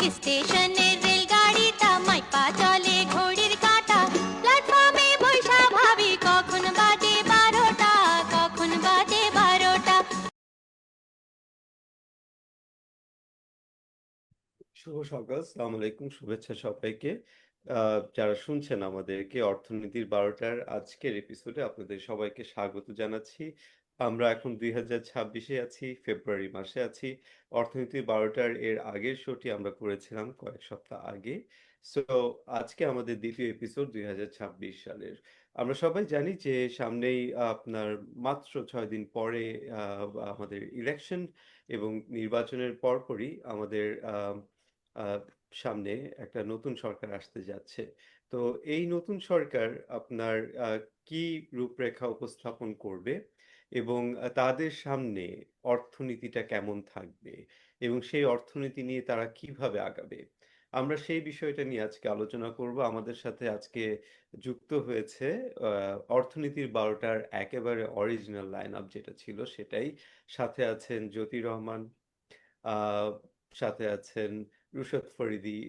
স্টেশনের রেলগাড়িটা মাইপা চলে ঘড়ির কাঁটা, প্ল্যাটফর্মে বৈশা ভাবি কখন বাজে 12টা, কখন বাজে 12টা। শুভ সকাল, আসসালামু আলাইকুম, শুভেচ্ছা সবাইকে। যারা শুনছেন আমাদেরকে অর্থনীতির 12টার আজকের এপিসোডে আপনাদের সবাইকে স্বাগত জানাচ্ছি। আমরা এখন 2026-এ আছি, ফেব্রুয়ারি মাসে আছি। অর্থনীতির 12টার এর আগের শোটি আমরা করেছিলাম কয়েক সপ্তাহ আগে। সো আজকে আমাদের দ্বিতীয় এপিসোড 2026 সালের। আমরা সবাই জানি যে সামনেই আপনার মাত্র 6 দিন পরে আমাদের ইলেকশন, এবং নির্বাচনের পরপরই আমাদের আহ, সামনে একটা নতুন সরকার আসতে যাচ্ছে। তো এই নতুন সরকার আপনার কি রূপরেখা উপস্থাপন করবে, এবং তাদের সামনে অর্থনীতিটা কেমন থাকবে, এবং সেই অর্থনীতি নিয়ে তারা কিভাবে আগাবে, আমরা সেই বিষয়টা নিয়ে আজকে আলোচনা করব। আমাদের সাথে আজকে যুক্ত হয়েছে অর্থনীতির 12টার একেবারে অরিজিনাল লাইন আপ যেটা ছিল সেটাই। সাথে আছেন জ্যোতি রহমান, আহ, সাথে আছেন রুশদ ফরিদি,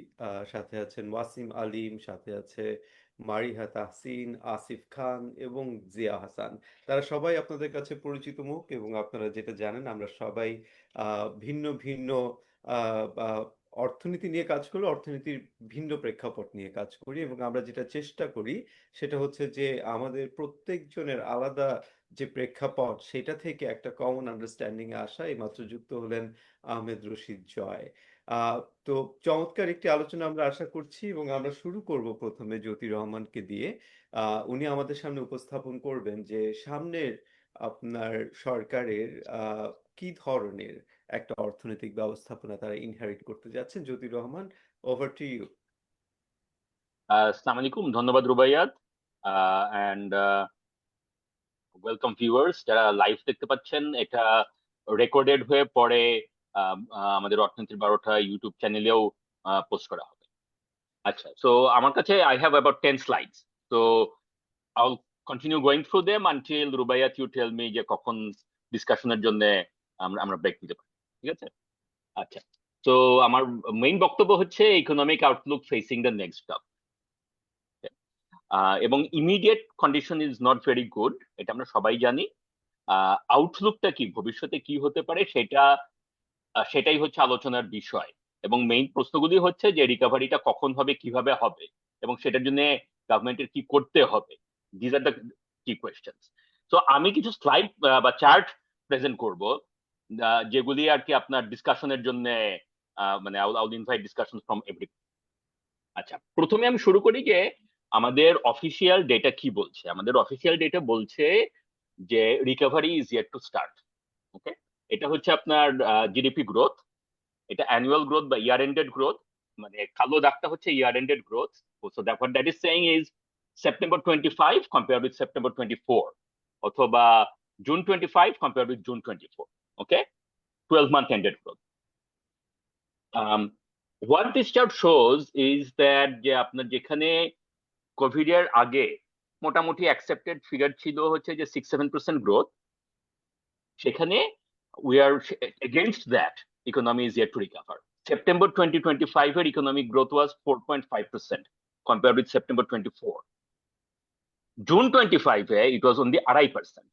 সাথে আছেন ওয়াসিম আলিম, সাথে আছে মারিহা তাহসিন, আসিফ খান এবং জিয়া হাসান। তারা সবাই আপনাদের কাছে পরিচিত মুখ, এবং আপনারা যেটা জানেন আমরা সবাই ভিন্ন ভিন্ন অর্থনীতি নিয়ে কাজ করি, অর্থনীতির ভিন্ন প্রেক্ষাপট নিয়ে কাজ করি, এবং আমরা যেটা চেষ্টা করি সেটা হচ্ছে যে আমাদের প্রত্যেকজনের আলাদা যে প্রেক্ষাপট সেটা থেকে একটা কমন আন্ডারস্ট্যান্ডিং এ আসা। এইমাত্র যুক্ত হলেন আহমেদ রশিদ জয়। আহ তো চমৎকার একটি আলোচনা আমরা আশা করছি, এবং আমরা শুরু করব প্রথমে জ্যোতি রহমানকে দিয়ে। উনি আমাদের সামনে উপস্থাপন করবেন যে সামনের আপনার সরকারের কি ধরনের একটা অর্থনৈতিক ব্যবস্থাপনা তারা ইনহেরিট করতে যাচ্ছেন। জ্যোতি রহমান, ওভার টু ইউ। আসসালামু আলাইকুম, ধন্যবাদ রুবাইয়াত। অ্যান্ড ওয়েলকাম ভিউয়ার্স যারা লাইভ দেখতে পাচ্ছেন। এটা রেকর্ডেড হয়ে পরে আমাদের অর্থনীতির 12টা ইউটিউব চ্যানেলেও পোস্ট করা হবে। আচ্ছা, সো আমার কাছে আই হ্যাভ অ্যাবাউট 10 স্লাইডস। তো I'll continue going through them until Rubaiyat you tell me যে কখন ডিসকাশনের জন্য আমরা ব্রেক নিতে পারি। ঠিক আছে? আচ্ছা, তো আমার মেইন বক্তব্য হচ্ছে economic outlook facing the next term. এবং immediate condition is not very good, এটা আমরা সবাই জানি। আউটলুকটা কি, ভবিষ্যতে কি হতে পারে সেটাই হচ্ছে আলোচনার বিষয়। এবং মেইন প্রশ্নগুলি হচ্ছে যে রিকভারিটা কখন হবে, কিভাবে হবে, এবং সেটার জন্য গভর্নমেন্টের কি করতে হবে। দিজ আর দ্য কি কোয়েশ্চেন্স। তো আমি কিছু স্লাইড বা চার্ট প্রেজেন্ট করব, যেগুলি আর কি আপনার ডিসকাশনের জন্য, মানে আউল ইনভাইট ডিসকাশন ফ্রম এভরি। আচ্ছা, প্রথমে আমি শুরু করি যে আমাদের অফিসিয়াল ডেটা কি বলছে। আমাদের অফিসিয়াল ডেটা বলছে যে recovery is yet to start. Okay, এটা হচ্ছে আপনার জিডিপি গ্রোথ, এটা অ্যানুয়াল গ্রোথ বা ইয়ার এন্ডেড গ্রোথ, মানে কালো দাগটা হচ্ছে year ended growth. So that that is saying is September 25 compare with September 24, অথবা June 25 compare with June 24। Okay, 12 month ended growth. What this chart shows is that যে আপনার যেখানে Covid এর আগে মোটামুটি অ্যাকসেপ্টেড ফিগার ছিল হচ্ছে যে 6-7% গ্রোথ, সেখানে we are against that economy is yet to recover. September 2025 এর economic growth was 4.5% compare with September 24। June 25 A it was only 2.5%।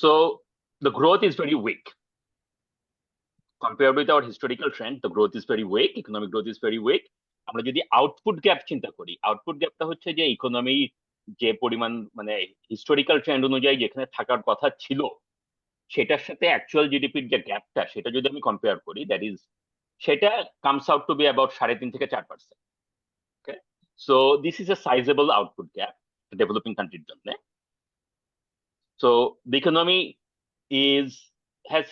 So the growth is very weak compared with our historical trend. The growth is very weak, economic growth is very weak. আমরা যদি output gap চিন্তা করি, output গ্যাপটা হচ্ছে যে economy যে পরিমাণ মানে হিস্টোরিক্যাল ট্রেন্ড অনুযায়ী যেখানে থাকার কথা ছিল সেটার সাথে অ্যাকচুয়াল জিডিপির যে গ্যাপটা সেটা যদি আমি কম্পেয়ার করি, দ্যাট ইজ সেটা comes out to be about 3.5-4%। Okay, so this is a sizeable output gap developing কান্ট্রির জন্য। So the economy is has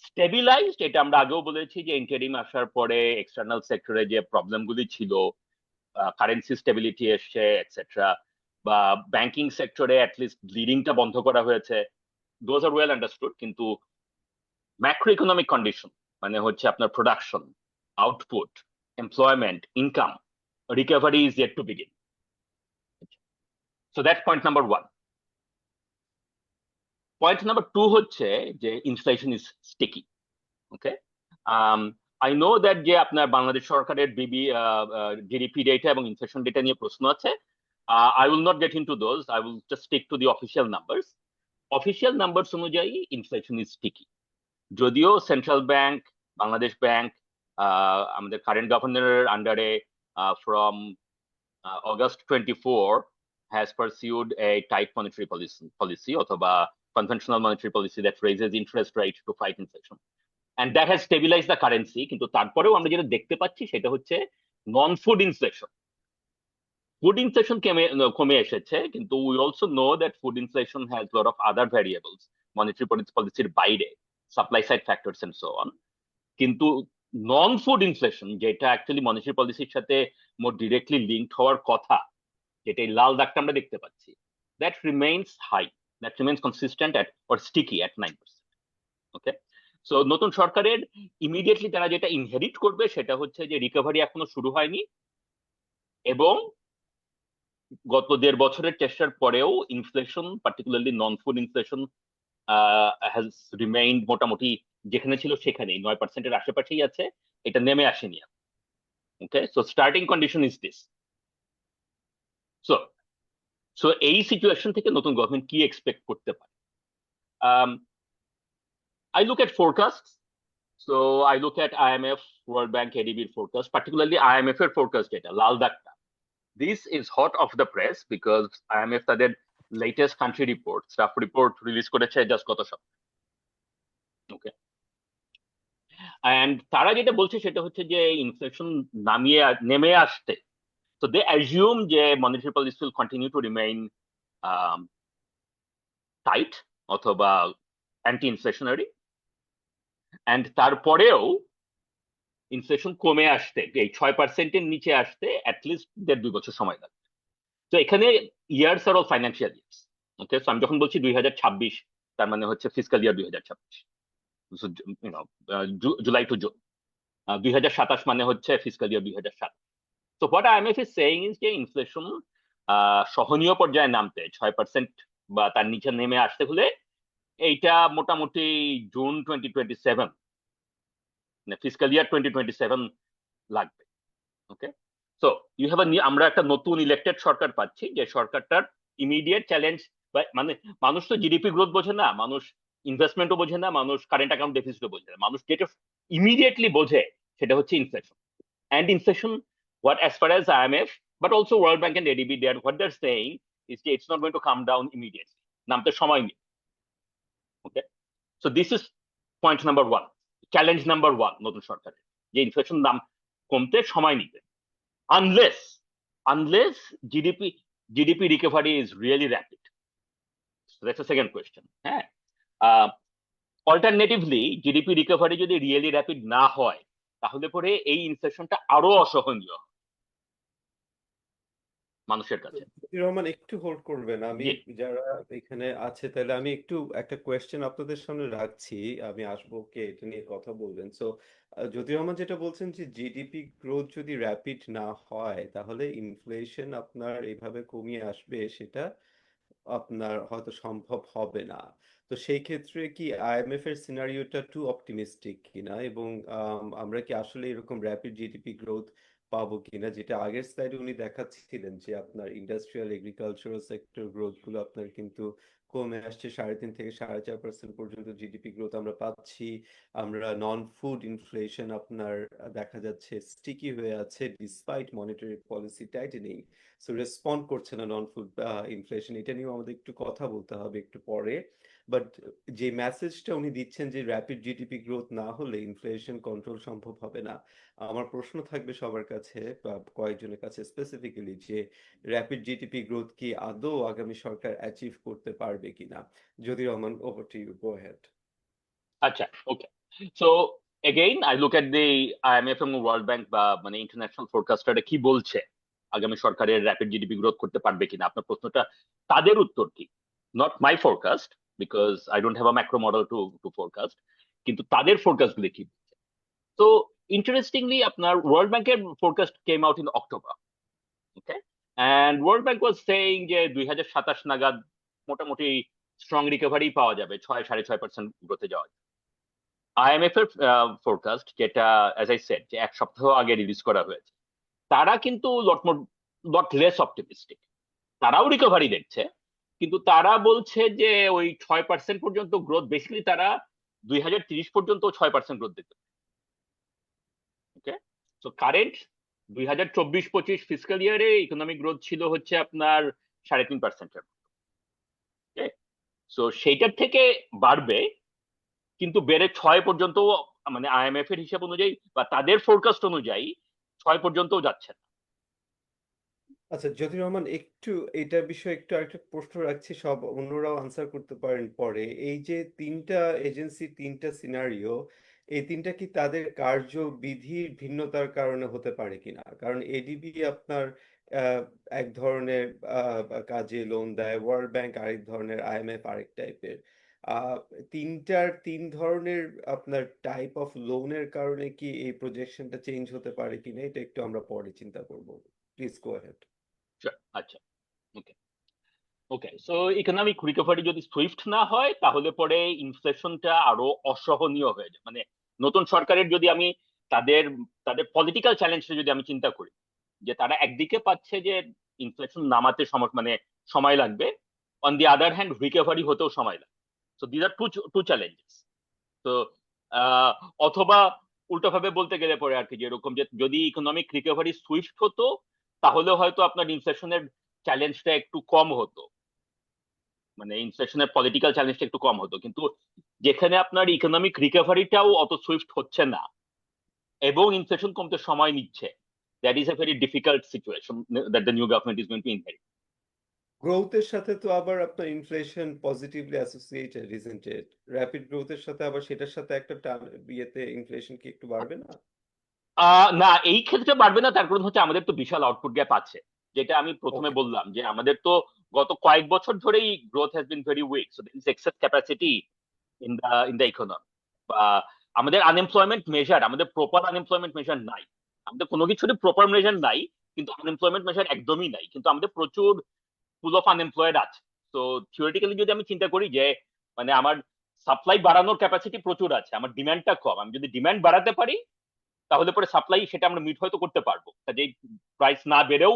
stabilised. এটা আমরা আগেও বলেছি যে ইন্টারিম আসার পরে এক্সটার্নাল সেক্টরে যে প্রবলেমগুলি ছিল, কারেন্সি স্টেবিলিটি এসছে এটসেট্রা, বা ব্যাংকিং সেক্টরে অ্যাটলিস্ট ব্লিডিংটা বন্ধ করা হয়েছে, দোজ আর ওয়েল আন্ডারস্টুড। কিন্তু ম্যাক্রো ইকোনমিক কন্ডিশন মানে হচ্ছে আপনার production, output, employment, income, recovery is yet to begin. So that's point number 1। Point number 2 হচ্ছে যে inflation is sticky. Okay, I know that যে আপনার বাংলাদেশ সরকারের জিডিপি ডেটা এবং ইনফ্লেশন ডেটা নিয়ে প্রশ্ন আছে। I will not get into those, I will just stick to the official numbers. Official numbers অনুযায়ী ইনফ্লেশন ইজ স্টিকি, যদিও সেন্ট্রাল ব্যাংক, বাংলাদেশ ব্যাংক, আমাদের কারেন্ট গভর্নরের আন্ডারে from August 24 has pursued a tight monetary policy অথবা conventional monetary policy that raises interest rate to fight inflation, and that has stabilized the currency. কিন্তু তারপরেও আমরা যেটা দেখতে পাচ্ছি সেটা হচ্ছে non food inflation. Food inflation কমে এসেছে, কিন্তু we also know that food inflation has lot of other variables monetary পলিসির বাইরে, supply side factors and so on. কিন্তু নন ফুড ইনফ্লেশন, যেটা অ্যাকচুয়ালি মনিটারি পলিসির সাথে মোর ডিরেক্টলি লিঙ্কড হওয়ার কথা, যেটা এই লাল দাগটা আমরা দেখতে পাচ্ছি, that remains high, that remains consistent at or sticky at 9%। Okay, so নতুন সরকারের ইমিডিয়েটলি তারা যেটা ইনহেরিট করবে সেটা হচ্ছে যে রিকভারি এখনো শুরু হয়নি, এবং গত 1.5 বছরের চেষ্টার পরেও inflation, particularly non food inflation, has remained মোটামুটি যেখানে ছিল সেখানেই 9%-এর আশেপাশেই আছে, এটা নেমে আসেনি। Okay, so starting condition is this. So এই সিচুয়েশন থেকে নতুন গভর্নমেন্ট কি এক্সপেক্ট করতে পারে? I look at forecasts. So I look at IMF, World Bank, ADB forecast, particularly IMF এর forecast data, লাল দাগটা. This is hot off the press because IMF তাদের latest country report, staff report release করেছে just গত সপ্তাহে। ওকে, and তারা যেটা বলছে সেটা হচ্ছে যে ইনফ্লেশন নেমে আসতে, so they assume যে monetary policy will continue to remain tight অথবা anti-inflationary, and তারপরেও ইনফ্লেশন কমে আসতে, এই 6%-এর নিচে আসতে অ্যাটলিস্ট 1.5-2 বছর সময় লাগবে। তো এখানে ইয়ার্স আর অল ফাইন্যান্সিয়াল ইয়ার্স। ওকে, সো আমি যখন বলছি 2026, তার মানে হচ্ছে ফিসক্যাল ইয়ার 2026, জুলাই টু জুন। 2027 মানে হচ্ছে ফিসক্যাল ইয়ার 2007। তো what IMF is saying is যে ইনফ্লেশন সহনীয় পর্যায়ে নামতে, 6% বা তার নিচে নেমে আসতে হলে এইটা মোটামুটি জুন 2027, ফিসক্যাল ইয়ার 2027 লাগবে। ওকে, সো ইউ হ্যাভ আমরা একটা নতুন ইলেক্টেড সরকার পাচ্ছি, যে সরকারটার ইমিডিয়েট চ্যালেঞ্জ, মানে মানুষ তো জিডিপি গ্রোথ বোঝে না, মানুষ ইনভেস্টমেন্টও বোঝে না, মানুষ কারেন্ট অ্যাকাউন্ট ডেফিসিটও বোঝে না, মানুষ যেটা ইমিডিয়েটলি বোঝে সেটা হচ্ছে inflation. And inflation, what as far as IMF but also World Bank and ADB, what they're saying is that it's not going to come down immediately, নামতে সময় নেই। Okay, so this is point number 1, challenge number 1 নতুন সরকারের, যে inflation দাম কমতে সময় নিবে, unless GDP recovery is really rapid. So that's the second question. হ্যাঁ, অল্টারনেটিভলি জিডিপি রিকভারি যদি রিয়েলি র্যাপিড না হয়, তাহলে পরে এই ইনফ্লেশনটা আরো অসহনীয় মানুষের কাছে। রহমান, একটু হোল্ড করবেন, আমি জি। যারা এখানে আছে তাহলে আমি একটু একটা কোয়েশ্চেন আপনাদের সামনে রাখছি, আমি আসবো কে এটা নিয়ে কথা বলবেন। সো জ্যোতি রহমান যেটা বলছেন যে জিডিপি গ্রোথ যদি র্যাপিড না হয় তাহলে ইনফ্লেশন আপনার এইভাবে কমিয়ে আসবে, সেটা আপনার হয়তো সম্ভব হবে না। তো সেই ক্ষেত্রে কি আইএমএফ এর সিনারিওটা টু অপটিমিস্টিক কিনা, এবং আমরা কি আসলে এরকম র্যাপিড জিডিপি গ্রোথ পাবো কিনা, যেটা আগের স্লাইডে উনি দেখাচ্ছিলেন যে আপনার ইন্ডাস্ট্রিয়াল এগ্রিকালচারাল সেক্টর গ্রোথ গুলো আপনার কিন্তু কমে আসছে, 3.5 থেকে 4.5% পর্যন্ত জিডিপি গ্রোথ আমরা পাচ্ছি। আমরা নন ফুড ইনফ্লেশন আপনার দেখা যাচ্ছে স্টিকি হয়ে আছে despite monetary policy tightening, so respond করছে না নন ফুড ইনফ্লেশন। এটা নিয়েও আমাদের একটু কথা বলতে হবে একটু পরে। বাট যে মেসেজটা উনি দিচ্ছেন যে র্যাপিড জিডিপি গ্রোথ না হলে ইনফ্লেশন কন্ট্রোল সম্ভব হবে না, আমার প্রশ্ন থাকবে সবার কাছে বা কয়েকজনের কাছে স্পেসিফিক্যালি, যে র্যাপিড জিডিপি গ্রোথ কি আদৌ আগামী সরকার অ্যাচিভ করতে পারবে কিনা। Jyoti Rahman, over to you, go ahead. আচ্ছা, okay, so again I look at the IMF এবং ওয়ার্ল্ড ব্যাংক বা মানে ইন্টারন্যাশনাল ফোরকাস্টাররা কি বলছে আগামী সরকারের র্যাপিড জিডিপি গ্রোথ করতে পারবে কিনা। আপনার প্রশ্নটা, তাদের উত্তর কি, not my forecast, because I don't have a macro model to forecast, কিন্তু তাদের ফোরকাস্ট গুলো কি বলছে। তো ইন্টারেস্টিংলি আপনার ওয়ার্ল্ড ব্যাংকের forecast came out in October. Okay, and world bank was saying যে 2027 নাগাদ মোটামুটি স্ট্রং রিকভারি পাওয়া যাবে, 6-6.5% গ্রোথে যাওয়া। IMF এর ফোরকাস্ট, যেটা অ্যাজ আই সেড যে এক সপ্তাহ আগে রিলিজ করা হয়েছে, তারা কিন্তু লট লেস অপটিমিস্টিক। তারাও রিকভারি দেখছে, কিন্তু তারা বলছে যে ওই 6% পর্যন্ত গ্রোথ, বেসিক্যালি তারা 2030 পর্যন্ত 6% গ্রোথ দেখতে। ওকে, সো কারেন্ট 2024-25 ফিসকাল ইয়ারে ইকোনমিক গ্রোথ ছিল হচ্ছে আপনার 3.5%। ওকে, সো সেইটার থেকে বাড়বে, কিন্তু বেড়ে 6 পর্যন্ত, মানে IMF এর হিসাব অনুযায়ী বা তাদের ফোরকাস্ট অনুযায়ী 6 পর্যন্তও যাচ্ছে না। আচ্ছা জ্যোতির রহমান, একটু এটা বিষয়ে একটু আরেকটা প্রশ্ন রাখছি, সব অন্যরাও আনসার করতে পারেন পরে। এই যে তিনটা এজেন্সি, তিনটা সিনারিও, এই তিনটা কি তাদের কার্যবিধির ভিন্নতার কারণে হতে পারে কিনা? কারণ এডিবি আপনার আহ, এক ধরনের কাজে লোন দেয়, ওয়ার্ল্ড ব্যাংক আরেক ধরনের, আইএমএফ আরেক টাইপের। আহ তিন ধরনের আপনার টাইপ অফ লোনের কারণে কি এই প্রজেকশনটা চেঞ্জ হতে পারে কিনা, এটা একটু আমরা পরে চিন্তা করব। Please go ahead. আচ্ছা, ওকে ওকে, সো ইকোনমিক রিকভারি যদি সুইফট না হয়, তাহলে পরে ইনফ্লেশনটা আরো অসহনীয় হয়ে যায়। মানে নতুন সরকারের যদি আমি তাদের তাদের পলিটিক্যাল চ্যালেঞ্জটা যদি আমি চিন্তা করি, যে তারা একদিকে পাচ্ছে যে ইনফ্লেশন নামাতে মানে সময় লাগবে, on the other hand recovery হতেও সময় লাগবে। So this are two challenges. তো অথবা উল্টোভাবে বলতে গেলে পরে আর কি, যেরকম যে যদি ইকোনমিক রিকভারি সুইফট হতো, তাহলে হয়তো আপনার ইনফ্লেশনের চ্যালেঞ্জটা একটু কম হতো, মানে ইনফ্লেশনের পলিটিক্যাল চ্যালেঞ্জটা একটু কম হতো। কিন্তু যেখানে আপনার ইকোনমিক রিকভারিটাও অত সুইফট হচ্ছে না এবং ইনফ্লেশন কমতে সময় নিচ্ছে, that is a very difficult situation that the new government is going two inherit. গ্রোথের সাথে তো আবার আপনার inflation positively associated, isn't it? Rapid গ্রোথের সাথে আবার সেটার সাথে একটা ইয়েতে ইনফ্লেশন কি একটু বাড়বে না? না, এই ক্ষেত্রে বাড়বে না। তার কারণ হচ্ছে আমাদের তো বিশাল আউটপুট গ্যাপ আছে, যেটা আমি প্রথমে ওকে। বললাম যে আমাদের তো গত কয়েক বছর ধরেই growth has been very weak, so there is excess capacity in the economy. বা আমাদের আনএমপ্লয়মেন্ট মেজার, আমাদের প্রপার আনএমপ্লয়মেন্ট মেজার নাই, আমাদের কোনো কিছুরই প্রপার মেজার নাই, কিন্তু আনএমপ্লয়মেন্ট মেজার একদমই নাই, কিন্তু আমাদের প্রচুর পুল অফ আনএমপ্লয়েড আছে। তো থিওরিটিক্যালি যদি আমি চিন্তা করি যে মানে আমার সাপ্লাই বাড়ানোর ক্যাপাসিটি প্রচুর আছে, আমার ডিমান্ডটা কম, আমি যদি ডিমান্ড বাড়াতে পারি, তাহলে পরে সাপ্লাই সেটা আমরা মিট হয়তো করতে পারবো। কাজেই প্রাইস না বেড়েও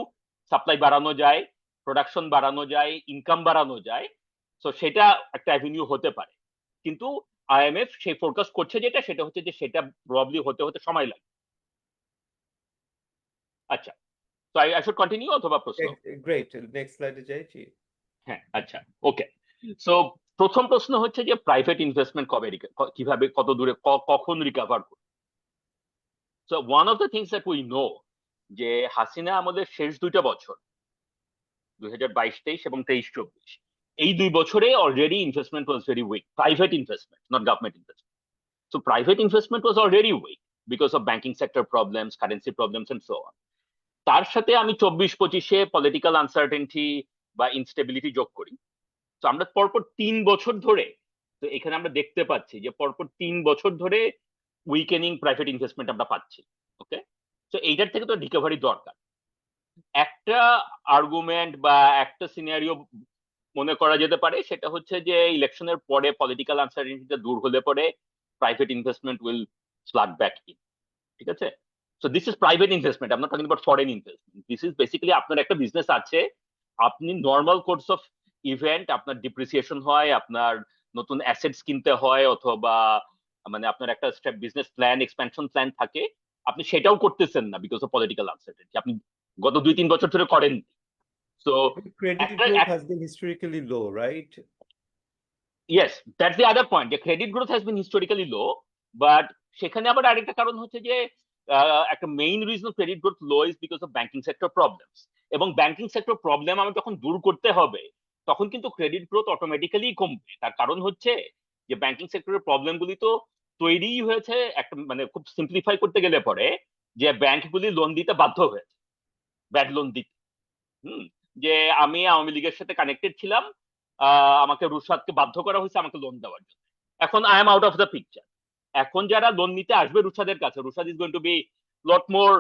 সাপ্লাই বাড়ানো যায়, প্রোডাকশন বাড়ানো যায়, ইনকাম বাড়ানো যায়। তো সেটা একটা অ্যাভিনিউ হতে পারে। কিন্তু IMF সেই ফোরকাস্ট করছে যেটা, সেটা হচ্ছে যে সেটা প্রবাবলি হতে হতে সময় লাগে। আচ্ছা, তো আই শুড কন্টিনিউ অথবা প্রশ্ন? গ্রেট, নেক্সট স্লাইডে যাই। জি। হ্যাঁ, আচ্ছা, ওকে। সো প্রথম প্রশ্ন হচ্ছে যে প্রাইভেট ইনভেস্টমেন্ট কবে কিভাবে, কত দূরে, কখন রিকভার করবে? So one of the things that we know, যে হাসিনা আমাদের শেষ 2টা বছর, 2022-23 এবং 23-24, এই 2 বছরে already investment was very weak. Private investment, not government investment. So private investment was already weak because of banking sector problems, currency problems and so on. তার সাথে আমি 24-25-এ পলিটিক্যাল আনসার্টেনটি বা ইনস্টেবিলিটি যোগ করি। তো আমরা পরপর 3 বছর ধরে, তো এখানে আমরা দেখতে পাচ্ছি যে পরপর 3 বছর ধরে উইকেনিং প্রাইভেট ইনভেস্টমেন্ট আমরা পাচ্ছি। ওকে, তো এইটার থেকে তো রিকভারি দরকার। একটা আর্গুমেন্ট বা একটা সিনারিও মনে করা যেতে পারে, সেটা হচ্ছে যে ইলেকশনের পরে পলিটিক্যাল আনসার্টেনিটিটা দূর হলে পরে private investment will flood back in. ঠিক আছে, so this is private investment, I am not talking about foreign investment. This is basically আপনার একটা বিজনেস আছে, আপনি নর্মাল কোর্স অফ ইভেন্ট, আপনার ডিপ্রিসিয়েশন হয়, আপনার নতুন অ্যাসেটস কিনতে হয়, অথবা মানে আপনার একটা বিজনেস প্ল্যান, এক্সপ্যানশন প্ল্যান থাকে, আপনি সেটাও করতেছেন না বিকজ অফ পলিটিক্যাল আনসার্টেনিটি, আপনি গত 2-3 বছর ধরে করেন। সো ক্রেডিট একটা growth has been historically low, right? Yes, that's the other point, যে credit growth has been historically low. But সেখানে আবার আরেকটা কারণ হচ্ছে যে একটা main reason credit growth low is because of banking sector problems. এবং ব্যাংকিং সেক্টর প্রবলেম আমার যখন দূর করতে হবে, তখন কিন্তু ক্রেডিট গ্রোথ অটোমেটিক্যালি কমবে। তার কারণ হচ্ছে যে ব্যাংকিং সেক্টরের প্রবলেম গুলি তো তৈরিই হয়েছে একটা, মানে খুব সিম্পলিফাই করতে গেলে পরে, যে ব্যাংকগুলি লোন দিতে বাধ্য হয়েছে, ব্যাড লোন দিতে। হুম, যে আমি আওয়ামী লীগের সাথে কানেক্টেড ছিলাম, আমাকে রুশাদকে বাধ্য করা হয়েছে আমাকে লোন দেওয়ার জন্য। এখন I am out of the picture. এখন যারা লোন নিতে আসবে রুশাদের কাছে, Rushad is going to be lot more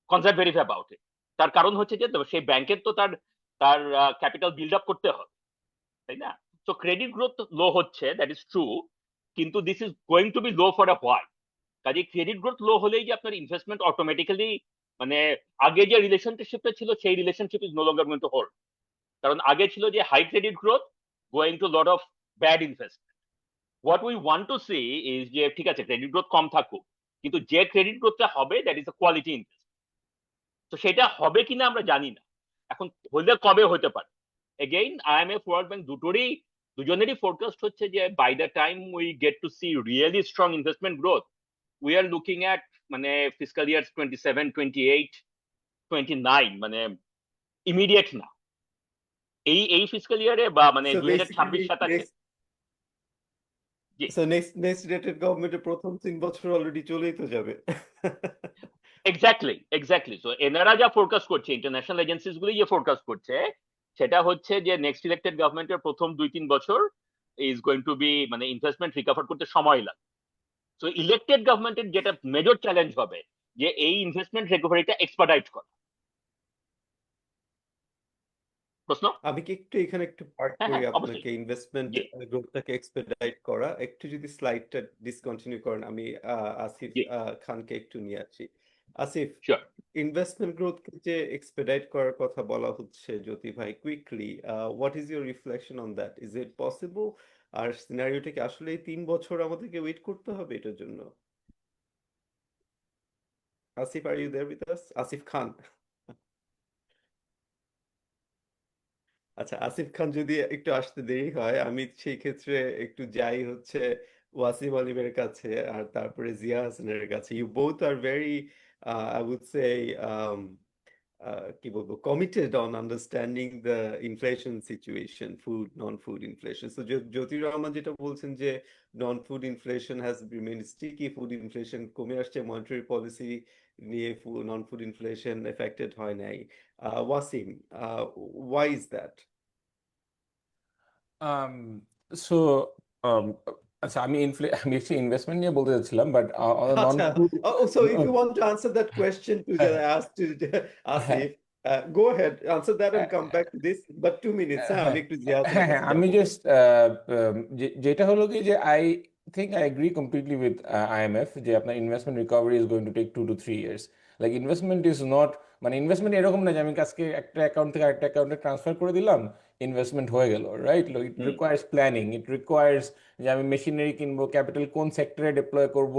conservative about it. তার কারণ হচ্ছে যে সেই ব্যাংকের তো তার তার ক্যাপিটাল বিল্ড আপ করতে হবে, তাই না? সো ক্রেডিট গ্রোথ লো হচ্ছে, দ্যাট ইজ ট্রু, কিন্তু this is going to be low for a while. কাজে ক্রেডিট গ্রোথ লো হলেই যে আপনার ইনভেস্টমেন্ট অটোমেটিক্যালি মানে আগে যে রিলেশনশিপটা ছিল সেই relationship is no longer going to hold. কারণ আগে ছিল যে high credit growth going to lot of bad investment. What we want to see is যে ঠিক আছে ক্রেডিট গ্রোথ কম থাকুক, কিন্তু যে ক্রেডিট গ্রোথটা হবে that is a quality invest. তো সেটা হবে কিনা আমরা জানি না, এখন হলে কবে হতে পারে। এগেইন IMF ওয়ার্ল্ড ব্যাংক দুজনেরই ফোরকাস্ট হচ্ছে যে by the time we get to see really strong investment growth we are looking at মানে ফিসকাল ইয়ার 27, 28, 29, মানে ইমিডিয়েট না, এই ফিসকাল ইয়ারে বা মানে So 2026, basically 27। জি, next dated গভর্নমেন্টের প্রথম 3 বছর অলরেডি চলেই তো যাবে। এক্স্যাক্টলি। তো এনারা যা ফোরকাস্ট করছে, ইন্টারন্যাশনাল এজেন্সিস গুলি যে ফোরকাস্ট করছে সেটা হচ্ছে যে নেক্সট ইলেক্টেড গভর্নমেন্টের প্রথম 2-3 বছর ইজ গোয়িং টু বি মানে ইনভেস্টমেন্ট রিকভার করতে সময় লাগবে। সো ইলেক্টেড গভর্নমেন্টের যেটা মেজর চ্যালেঞ্জ হবে যে এই ইনভেস্টমেন্ট রিকভারিটা এক্সপার্টাইজ করা। প্রশ্ন? আমি কি একটু এখানে একটু পার্ট হ্যাঁ করি হ্যাঁ আপনাকে অবশ্যই। ইনভেস্টমেন্ট জি গ্রোথটাকে এক্সপেডিট করা, একটু যদি স্লাইডটা ডিসকন্টিনিউ করেন আমি আসিফ জি খানকে একটু নিয়ে আসি। আসিফ, শিওর। ইনভেস্টমেন্ট গ্রোথকে যে এক্সপেডিট করার কথা বলা হচ্ছে জ্যোতি ভাই, quickly what is your reflection on that? Is it possible? আর সিনারিওটা কি আসলে 3 বছর আমাদেরকে ওয়েট করতে হবে এটার জন্য? Asif, are you there with us? Asif Khan. আচ্ছা, আসিফ খান যদি একটু আসতে দেরি হয়, আমি সেই ক্ষেত্রে একটু যাই হচ্ছে ওয়াসিম আলিমের কাছে আর তারপরে জিয়া হাসানের কাছে। You both are very I would say কি বলবো, committed on understanding the inflation situation, food non food inflation. So জ্যোতির রহমান যেটা বলছেন যে non food inflation has remained sticky, food inflation কমে আসছে, মনিটারি পলিসি নিয়ে নন ফুড ইনফ্লেশন এফেক্টেড হয় নাই। Wasim, why is that? Um, so um, আচ্ছা আমি আমি actually ইনভেস্টমেন্ট নিয়ে বলতে চাচ্ছিলাম but non Acha. Food So if you want to answer that question that I asked to হ্যাঁ Asif, go ahead, answer that and come back to this. But 2 minutes, হ্যাঁ, আমি হ্যাঁ একটু জিয়া হাসানের হ্যাঁ হ্যাঁ কাছে আমি যাবো। জাস্ট যেটা হলো কি যে I think I agree completely with IMF যে আপনার investment recovery is going to take 2 to 3 years। Like investment is not মানে ইনভেস্টমেন্ট এরকম না যে আমি আজকে একটা অ্যাকাউন্ট থেকে আরেকটা অ্যাকাউন্টে ট্রান্সফার করে দিলাম, ইনভেস্টমেন্ট হয়ে গেল, right? It hmm. Requires planning, it requires যে আমি মেশিনারি কিনবো, ক্যাপিটাল কোন সেক্টরে ডিপ্লয় করব,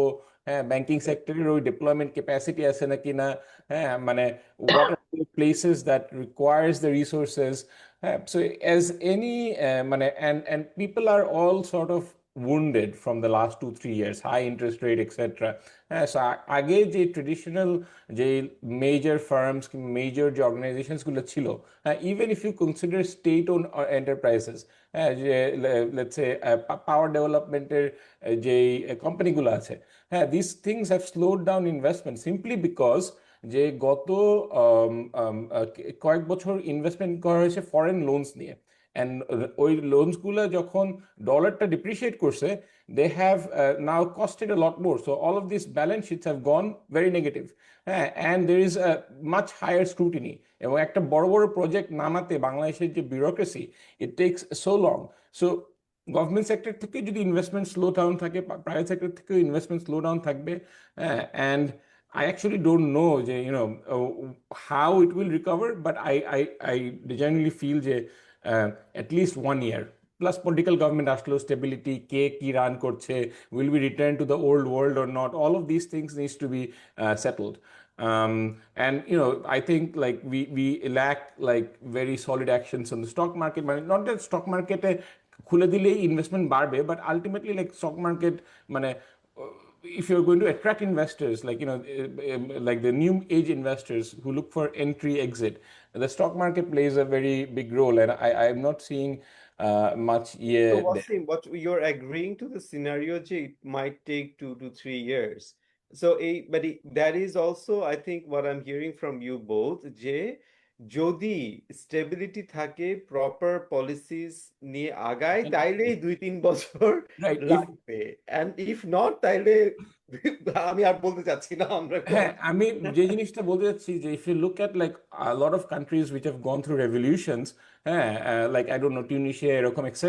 হ্যাঁ ব্যাংকিং সেক্টরের ওই ডিপ্লয়মেন্ট ক্যাপাসিটি আছে নাকি না, হ্যাঁ মানে what are the places that requires the resources. So as any and people are all sort of wounded from the last 2-3 years, high interest rate, etc. So আগে যে ট্রেডিশনাল যে মেজর ফার্মস মেজর যে organisations গুলো ছিল, even if you consider state owned enterprises, যে let's say পাওয়ার ডেভেলপমেন্টের যে কোম্পানিগুলো আছে, হ্যাঁ these things have slowed down investment simply because যে গত কয়েক বছর ইনভেস্টমেন্ট করা হয়েছে ফরেন লোনস নিয়ে, অ্যান্ড ওই লোনসগুলো যখন ডলারটা ডিপ্রিসিয়েট করছে they have now costed a lot more, so all of these balance sheets have gone very negative, হ্যাঁ and there is a much higher scrutiny এবং একটা বড় বড় প্রজেক্ট নামাতে বাংলাদেশের যে bureaucracy it takes so long. So government sector থেকে যদি ইনভেস্টমেন্ট স্লো ডাউন থাকে, প্রাইভেট সেক্টর থেকেও ইনভেস্টমেন্ট স্লো ডাউন থাকবে, and I actually don't know, how it will recover, but I genuinely feel at least 1 year plus political government আসলো, stability, কে কি run করছে, will we return to the old world or not, all of these things needs to be settled. And I think like we lack like very solid actions on the stock market, not that stock market খুলে দিলেই investment বাড়বে, but ultimately like stock market মানে if you're going to attract investors like the new age investors who look for entry exit, the stock market plays a very big role, and I'm not seeing much So there. Wasim, what you're agreeing to the scenario, it might take 2 to 3 years. So that is also, I think, what I'm hearing from you both, যে যদি stability থাকে, proper policies নিয়ে আগায়, তাইলেই 2-3 বছর Right, লাগবে, and if not তাইলে আমি আর বলতে চাচ্ছি না আমরা হ্যাঁ আমি যে জিনিসটা বলতে চাচ্ছি যে if you look at like a lot of countries which have gone through revolutions, হ্যাঁ like I don't know Tunisia এরকম etc.,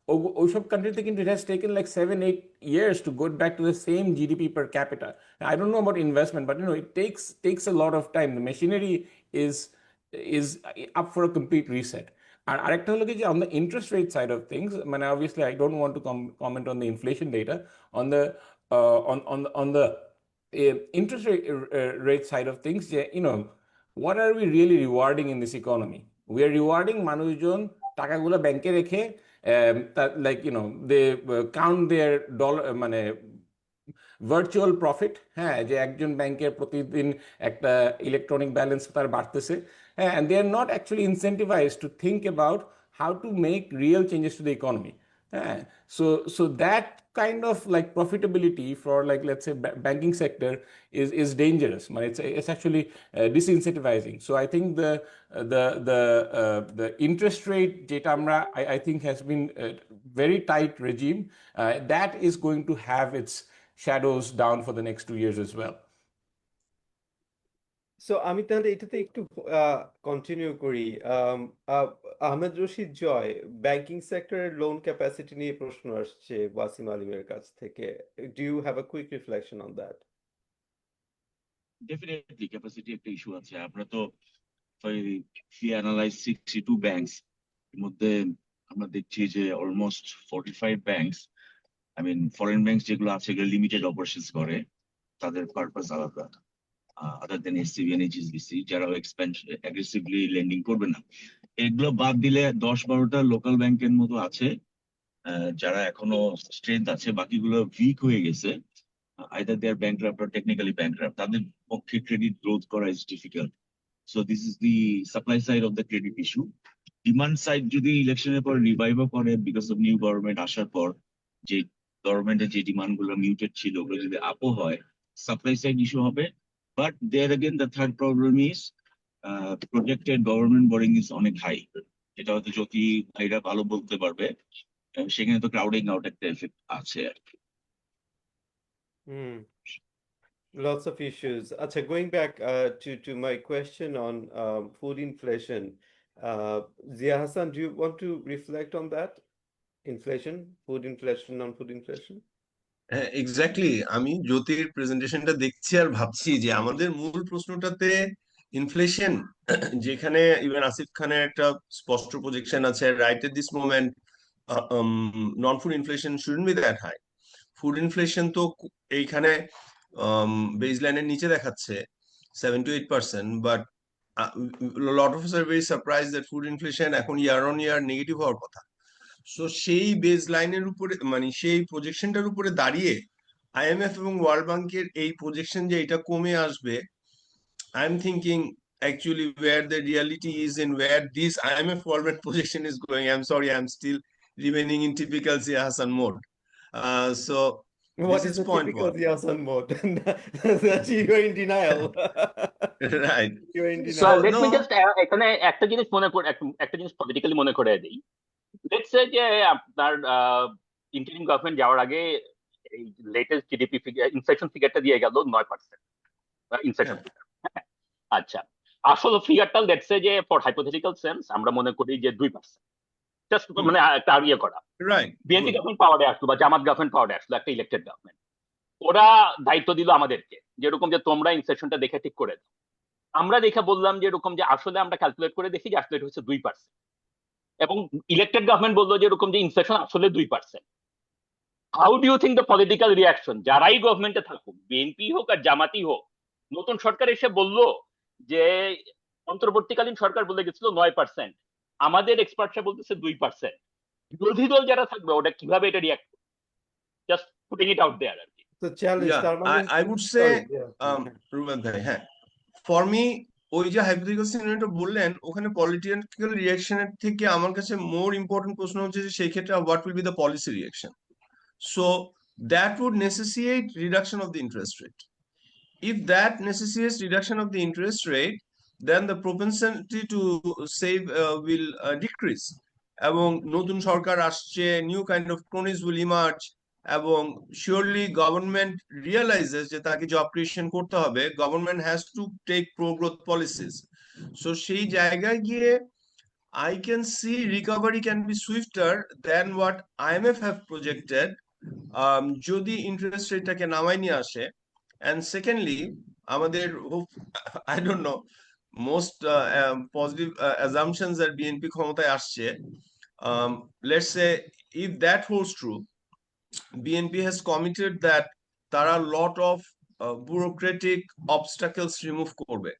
ওইসব কান্ট্রিতে কিন্তু it has taken like 7-8 years to go back to the same GDP per capita. I don't know about investment, but it takes a lot of time. The machinery is up for a complete reset. আর আরেকটা হলো কি যে on the interest rate side of things, মানে obviously I don't want to comment on the inflation data. On the on the interest rate side of things, what are we really rewarding in this economy? We are rewarding মানুষজন টাকাগুলো ব্যাংকে রেখে they count their dollar মানে virtual profit, হ্যাঁ, যে একজন ব্যাংকের প্রতিদিন একটা ইলেকট্রনিক ব্যালেন্স তার বাড়তেছে, হ্যাঁ, and they are not actually incentivized to think about how to make real changes to the economy. So that kind of like profitability for like let's say banking sector is dangerous. It's actually disincentivizing. So I think the interest rate যেটা আমরা I think has been a very tight regime that is going to have its shadows down for the next 2 years as well. So আমি তাহলে এটাতে একটু continue করি। Ahmed Rashid Joy, banking সেক্টরের loan capacity নিয়ে প্রশ্ন আসছে ওয়াসিম আলিমের কাছ থেকে। Do you have a quick reflection on that? Definitely capacity একটা ইস্যু আছে। আমরা তো অ্যানালাইজ 62 ব্যাংকস এর মধ্যে আমরা দেখছি যে almost 45 banks, I mean foreign banks যেগুলো আছে এগুলো লিমিটেড অপারেশনস করে, তাদের পারপাস আলাদা, other than SCB and HSBC, যারা অ্যাগ্রেসিভলি লেন্ডিং করবে না। এগুলো বাদ দিলে 10-12টা লোকাল ব্যাংকের মতো আছে যারা এখনো স্ট্রেংথ আছে, বাকিগুলো উইক হয়ে গেছে, either they are bankrupt or technically bankrupt. তাদের পক্ষে ক্রেডিট গ্রোথ করা is difficult. So this is the supply side of the credit issue. Demand side যদি ইলেকশনের পর রিভাইভও করে বিকজ অফ নিউ গভর্নমেন্ট আসার পর, যে গভর্নমেন্টের যে ডিমান্ড গুলো মিউটেড ছিল ওগুলো যদি আপও হয়, সাপ্লাই সাইড ইস্যু হবে। But there again, the third problem is projected government borrowing is অনেক হাই। এটা হয়তো জ্যোতি ভাইরা ভালো বলতে পারবে, সেখানে তো ক্রাউডিং আউট একটা এফেক্ট আছে আর কি। Lots of issues. Acha, going back to my question on food inflation, Zia Hassan, do you want to reflect on that? Inflation, food inflation, non-food inflation? Exactly, আমি জ্যোতির প্রেজেন্টেশনটা দেখছি আর ভাবছি যে আমাদের মূল প্রশ্নটাতে ইনফ্লেশন, যেখানে ইভেন আসিফ খানের একটা স্পষ্ট প্রজেকশন আছে, right at this moment non food inflation shouldn't be that high. Food inflation তো এইখানে বেস লাইনের নিচে দেখাচ্ছে 7 to 8%, but lot of us are very surprise that food inflation এখন ইয়ার অন ইয়ার নেগেটিভ হওয়ার কথা। সো সেই বেস লাইনের উপরে, মানে সেই প্রজেকশনটার উপরে দাঁড়িয়ে আইএমএফ এবং ওয়ার্ল্ড ব্যাংকের এই প্রজেকশন যে এটা কমে আসবে, I am thinking actually where the reality is and where this IMF World Bank projection is going. I'm sorry, I'm still remaining in typical Zia Hassan mode. So What this is is the point typical one. Zia Hassan mode? That you're in denial. Right. You're in So denial. let me No. just এখানে একটা জিনিস একটা জিনিস politically মনে করে দিই। Let's say যে আপনার ইন্টারিম গভর্নমেন্ট যাওয়ার আগে এই লেটেস্ট জিডিপি ফিগার, ইনফ্লেশন ফিগারটা দিয়ে গেল 9%, ইনফ্লেশন ফিগার। আচ্ছা, আসল ফিগারটা লেটস সে যে ফর হাইপোথেটিক্যাল সেন্স আমরা মনে করি যে 2%, জাস্ট মানে একটা ইয়ে করা। Right. বিএনপি গভর্নমেন্ট পাওয়ারে আসলো বা জামাত গভর্নমেন্ট পাওয়ারে আসলো, একটা ইলেক্টেড গভর্নমেন্ট, ওরা দায়িত্ব দিল আমাদেরকে যেরকম যে তোমরা ইনফ্লেশনটা দেখে ঠিক করে দাও। আমরা দেখে বললাম যে এরকম যে আসলে আমরা ক্যালকুলেট করে দেখি যে আসলে এটা হচ্ছে 2%, এবং ইলেক্টেড গভর্নমেন্ট বললো যে এরকম যে ইনফ্লেশন আসলে 2%। How do you think the political reaction, যারাই গভর্নমেন্টে থাকুক, বিএনপি হোক আর জামাতি হোক, নতুন সরকার এসে বললো যে অন্তর্বর্তীকালীন সরকার বলে গেছিল 9%, আমাদের এক্সপার্টরা বলতেছে 2%, বিরোধী দল যারা থাকবে ওটা কিভাবে এটা রিয়াক্ট করবে? Just putting it out there আর কি। So challenge, Yeah, তার মানে I would say, sorry, Ruben ভাই, হ্যাঁ, ফর মি ওই যে হাইপোথেটিক্যাল সিনারিওটা বললেন, ওখানে পলিটিক্যাল রিয়াকশনের থেকে আমার কাছে মোর ইম্পর্টেন্ট প্রশ্ন হচ্ছে যে সেই ক্ষেত্রে what will be the policy reaction. So that would necessitate reduction of the interest rate. If that necessitates reduction of the interest rate, then the propensity to save will decrease. এবং নতুন সরকার আসছে, new kind of cronies will emerge, এবং surely government realizes যে তাকে job creation করতে হবে, government has to take pro-growth policies. So সেই জায়গায় গিয়ে I can see recovery can be swifter than what IMF have projected যদি ইন্টারেস্ট রেটটাকে নামাই নিয়ে আসে। and secondly আমাদের I don't know most positive assumptions that BNP ক্ষমতায় আসছে, let's say if that holds true, BNP has committed that তারা lot of bureaucratic obstacles remove করবে।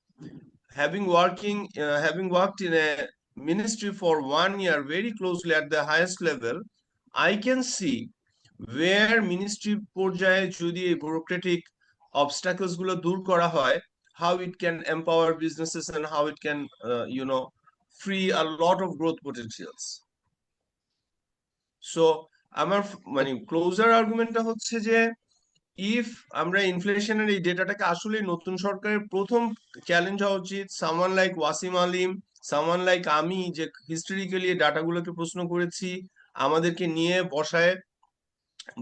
Having worked in a ministry for 1 year very closely at the highest level, I can see where ministry পর্যায়ে যদি এই bureaucratic obstacles গুলো দূর করা হয়, how it can empower businesses and how it can free a lot of growth potentials. So আমার মানে closure আর্গুমেন্টটা হচ্ছে যে ইফ আমরা ইনফ্লেশনের এই ডেটাটাকে আসলে নতুন সরকারের প্রথম চ্যালেঞ্জ হওয়া উচিত সামান লাইক ওয়াসিম আলিম, সামান লাইক আমি, যে হিস্টোরিক্যালি এই ডাটাগুলোকে প্রশ্ন করেছি, আমাদেরকে নিয়ে বসায়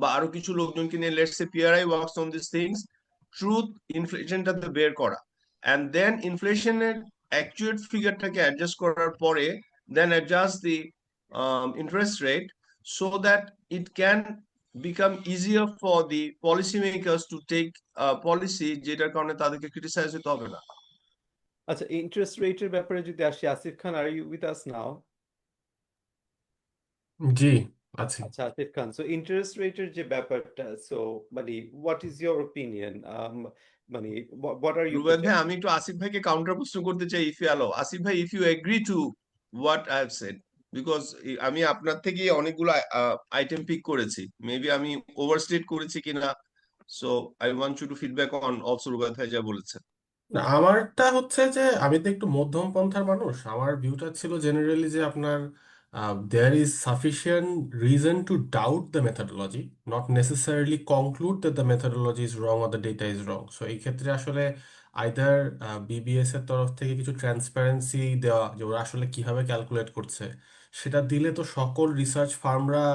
বা আরো কিছু লোকজনকে নিয়ে let's say PRI works on this things, truth ইনফ্লেশনটাতে বের করা, অ্যান্ড দেন ইনফ্লেশনের অ্যাকচুয়েট ফিগারটাকে অ্যাডজাস্ট করার পরে then adjust the interest rate so that it can become easier for the policymakers to take policy যেটার কারণে তাদেরকে criticize হতে হবে না। আচ্ছা, ইন্টারেস্ট রেটের ব্যাপারে যদি আসি, আসিফ খান, আর ইউ উইথ আস নাও? জি আছি। আচ্ছা, আসিফ খান, সো ইন্টারেস্ট রেটের যে ব্যাপারটা, সো মানে হোয়াট ইজ ইয়োর ওপিনিয়ন, মানে হোয়াট আর ইউ? রুবেল ভাই, আমি একটু আসিফ ভাইকে কাউন্টার প্রশ্ন করতে চাই, ইফ ইউ অ্যালাউ। আসিফ ভাই, if you agree to what I have said, because আমি আপনার থেকে অনেকগুলো আইটেম পিক করেছি, মেবি আমি ওভারস্টেট করেছি কিনা, so I want you to feedback on also Rubel ভাই যা বলেছেন। না, আমারটা হচ্ছে যে আমি তো একটু মধ্যম পন্থার মানুষ। আমার ভিউটা ছিল জেনারেলি যে আপনার there is sufficient reason to doubt the methodology, not necessarily conclude that the methodology is wrong or the data is wrong. So এই ক্ষেত্রে আসলে আইদার বিবিএস এর তরফ থেকে কিছু ট্রান্সপারেন্সি দেওয়া, যে ওরা আসলে কিভাবে ক্যালকুলেট করছে সেটা দিলে তো সকল রিসার্চ ফার্মরা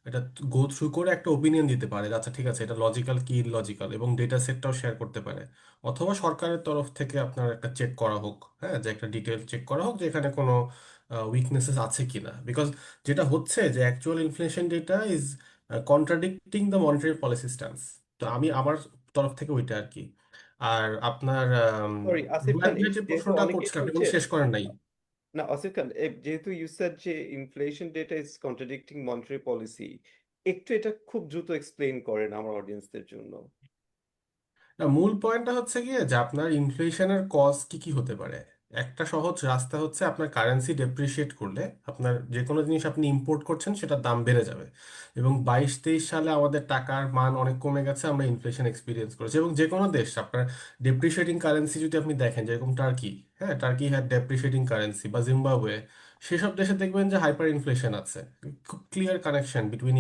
এটা গো থ্রু করে একটা ওপিনিয়ন দিতে পারে, আচ্ছা ঠিক আছে এটা লজিক্যাল কি ইললজিক্যাল, এবং ডেটা সেটটাও শেয়ার করতে পারে। অথবা সরকারের তরফ থেকে আপনার একটা চেক করা হোক, হ্যাঁ, যে একটা ডিটেল চেক করা হোক যে এখানে কোনো উইকনেসেস আছে কিনা। বিকজ যেটা হচ্ছে যে actual inflation data is contradicting the monetary policy stance. তো আমি আমার তরফ থেকে ওইটা আর কি। আর আপনার সরি আসিফ রুবেল খান, ভাই যে যেহেতু প্রশ্নটা অনেকে করছিলেন আপনি শুনছে, কোনো শেষ করেন নাই। না আসিফ খান, যেহেতু ইউ সেড যে inflation data is contradicting monetary policy, একটু এটা খুব দ্রুত এক্সপ্লেইন করেন আমার অডিয়েন্সদের জন্য। না, মূল পয়েন্টটা হচ্ছে গিয়ে যে আপনার ইনফ্লেশনের কজ কি কি হতে পারে। একটা সহজ রাস্তা হচ্ছে আপনার কারেন্সি ডেপ্রিসিয়েট করলে আপনার যে কোনো জিনিস আপনি ইম্পোর্ট করছেন সেটার দাম বেড়ে যাবে। এবং 22-23 সালে আমাদের টাকার মান অনেক কমে গেছে, আমরা ইনফ্লেশন এক্সপিরিয়েন্স করেছি। এবং যে কোনো দেশ আপনার ডেপ্রিসিয়েটিং কারেন্সি যদি আপনি দেখেন, যেরকম টার্কি, হ্যাঁ টার্কি হ্যাড ডেপ্রিসিয়েটিং কারেন্সি, বা জিম্বাবুয়ে, সেসব দেশে দেখবেন যে হাইপার ইনফ্লেশন আছে। খুব clear connection between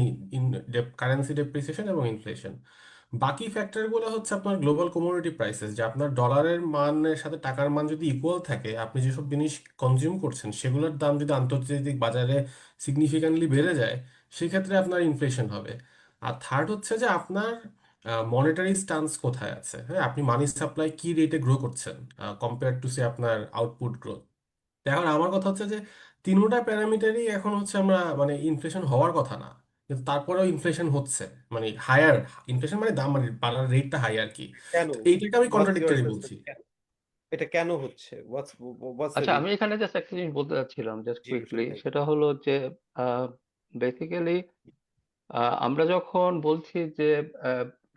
currency depreciation এবং ইনফ্লেশন। বাকি ফ্যাক্টরগুলো হচ্ছে আপনার গ্লোবাল কমোডিটি প্রাইসেস, যে আপনার ডলারের মানের সাথে টাকার মান যদি ইকুয়াল থাকে, আপনি যেসব জিনিস কনজিউম করছেন সেগুলোর দাম যদি আন্তর্জাতিক বাজারে সিগনিফিক্যান্টলি বেড়ে যায়, সেক্ষেত্রে আপনার ইনফ্লেশন হবে। আর থার্ড হচ্ছে যে আপনার মনিটারি স্ট্যান্স কোথায় আছে, হ্যাঁ আপনি মানি সাপ্লাই কি রেটে গ্রো করছেন কম্পেয়ার টু সে আপনার আউটপুট গ্রোথ। এখন আমার কথা হচ্ছে যে তিনোটা প্যারামিটারই এখন হচ্ছে আমরা মানে ইনফ্লেশন হওয়ার কথা না, কিন্তু তারপরেও ইনফ্লেশন হচ্ছে, মানে হায়ার ইনফ্লেশন, মানে দাম মানে বাড়ার রেটটা হাই আর কি। কেন? তো এইটাকে আমি হোয়াটস ইউর কন্ট্রাডিক্টরি বলছি। অ্যাসেসমেন্ট? এটা কেন হচ্ছে? হোয়াটস দ্য আচ্ছা, আমি রিজন? এখানে জাস্ট একটা জিনিস বলতে চাচ্ছিলাম জাস্ট জি রুশন কুইকলি, ভাই। সেটা হলো যে বেসিক্যালি আমরা যখন বলছি যে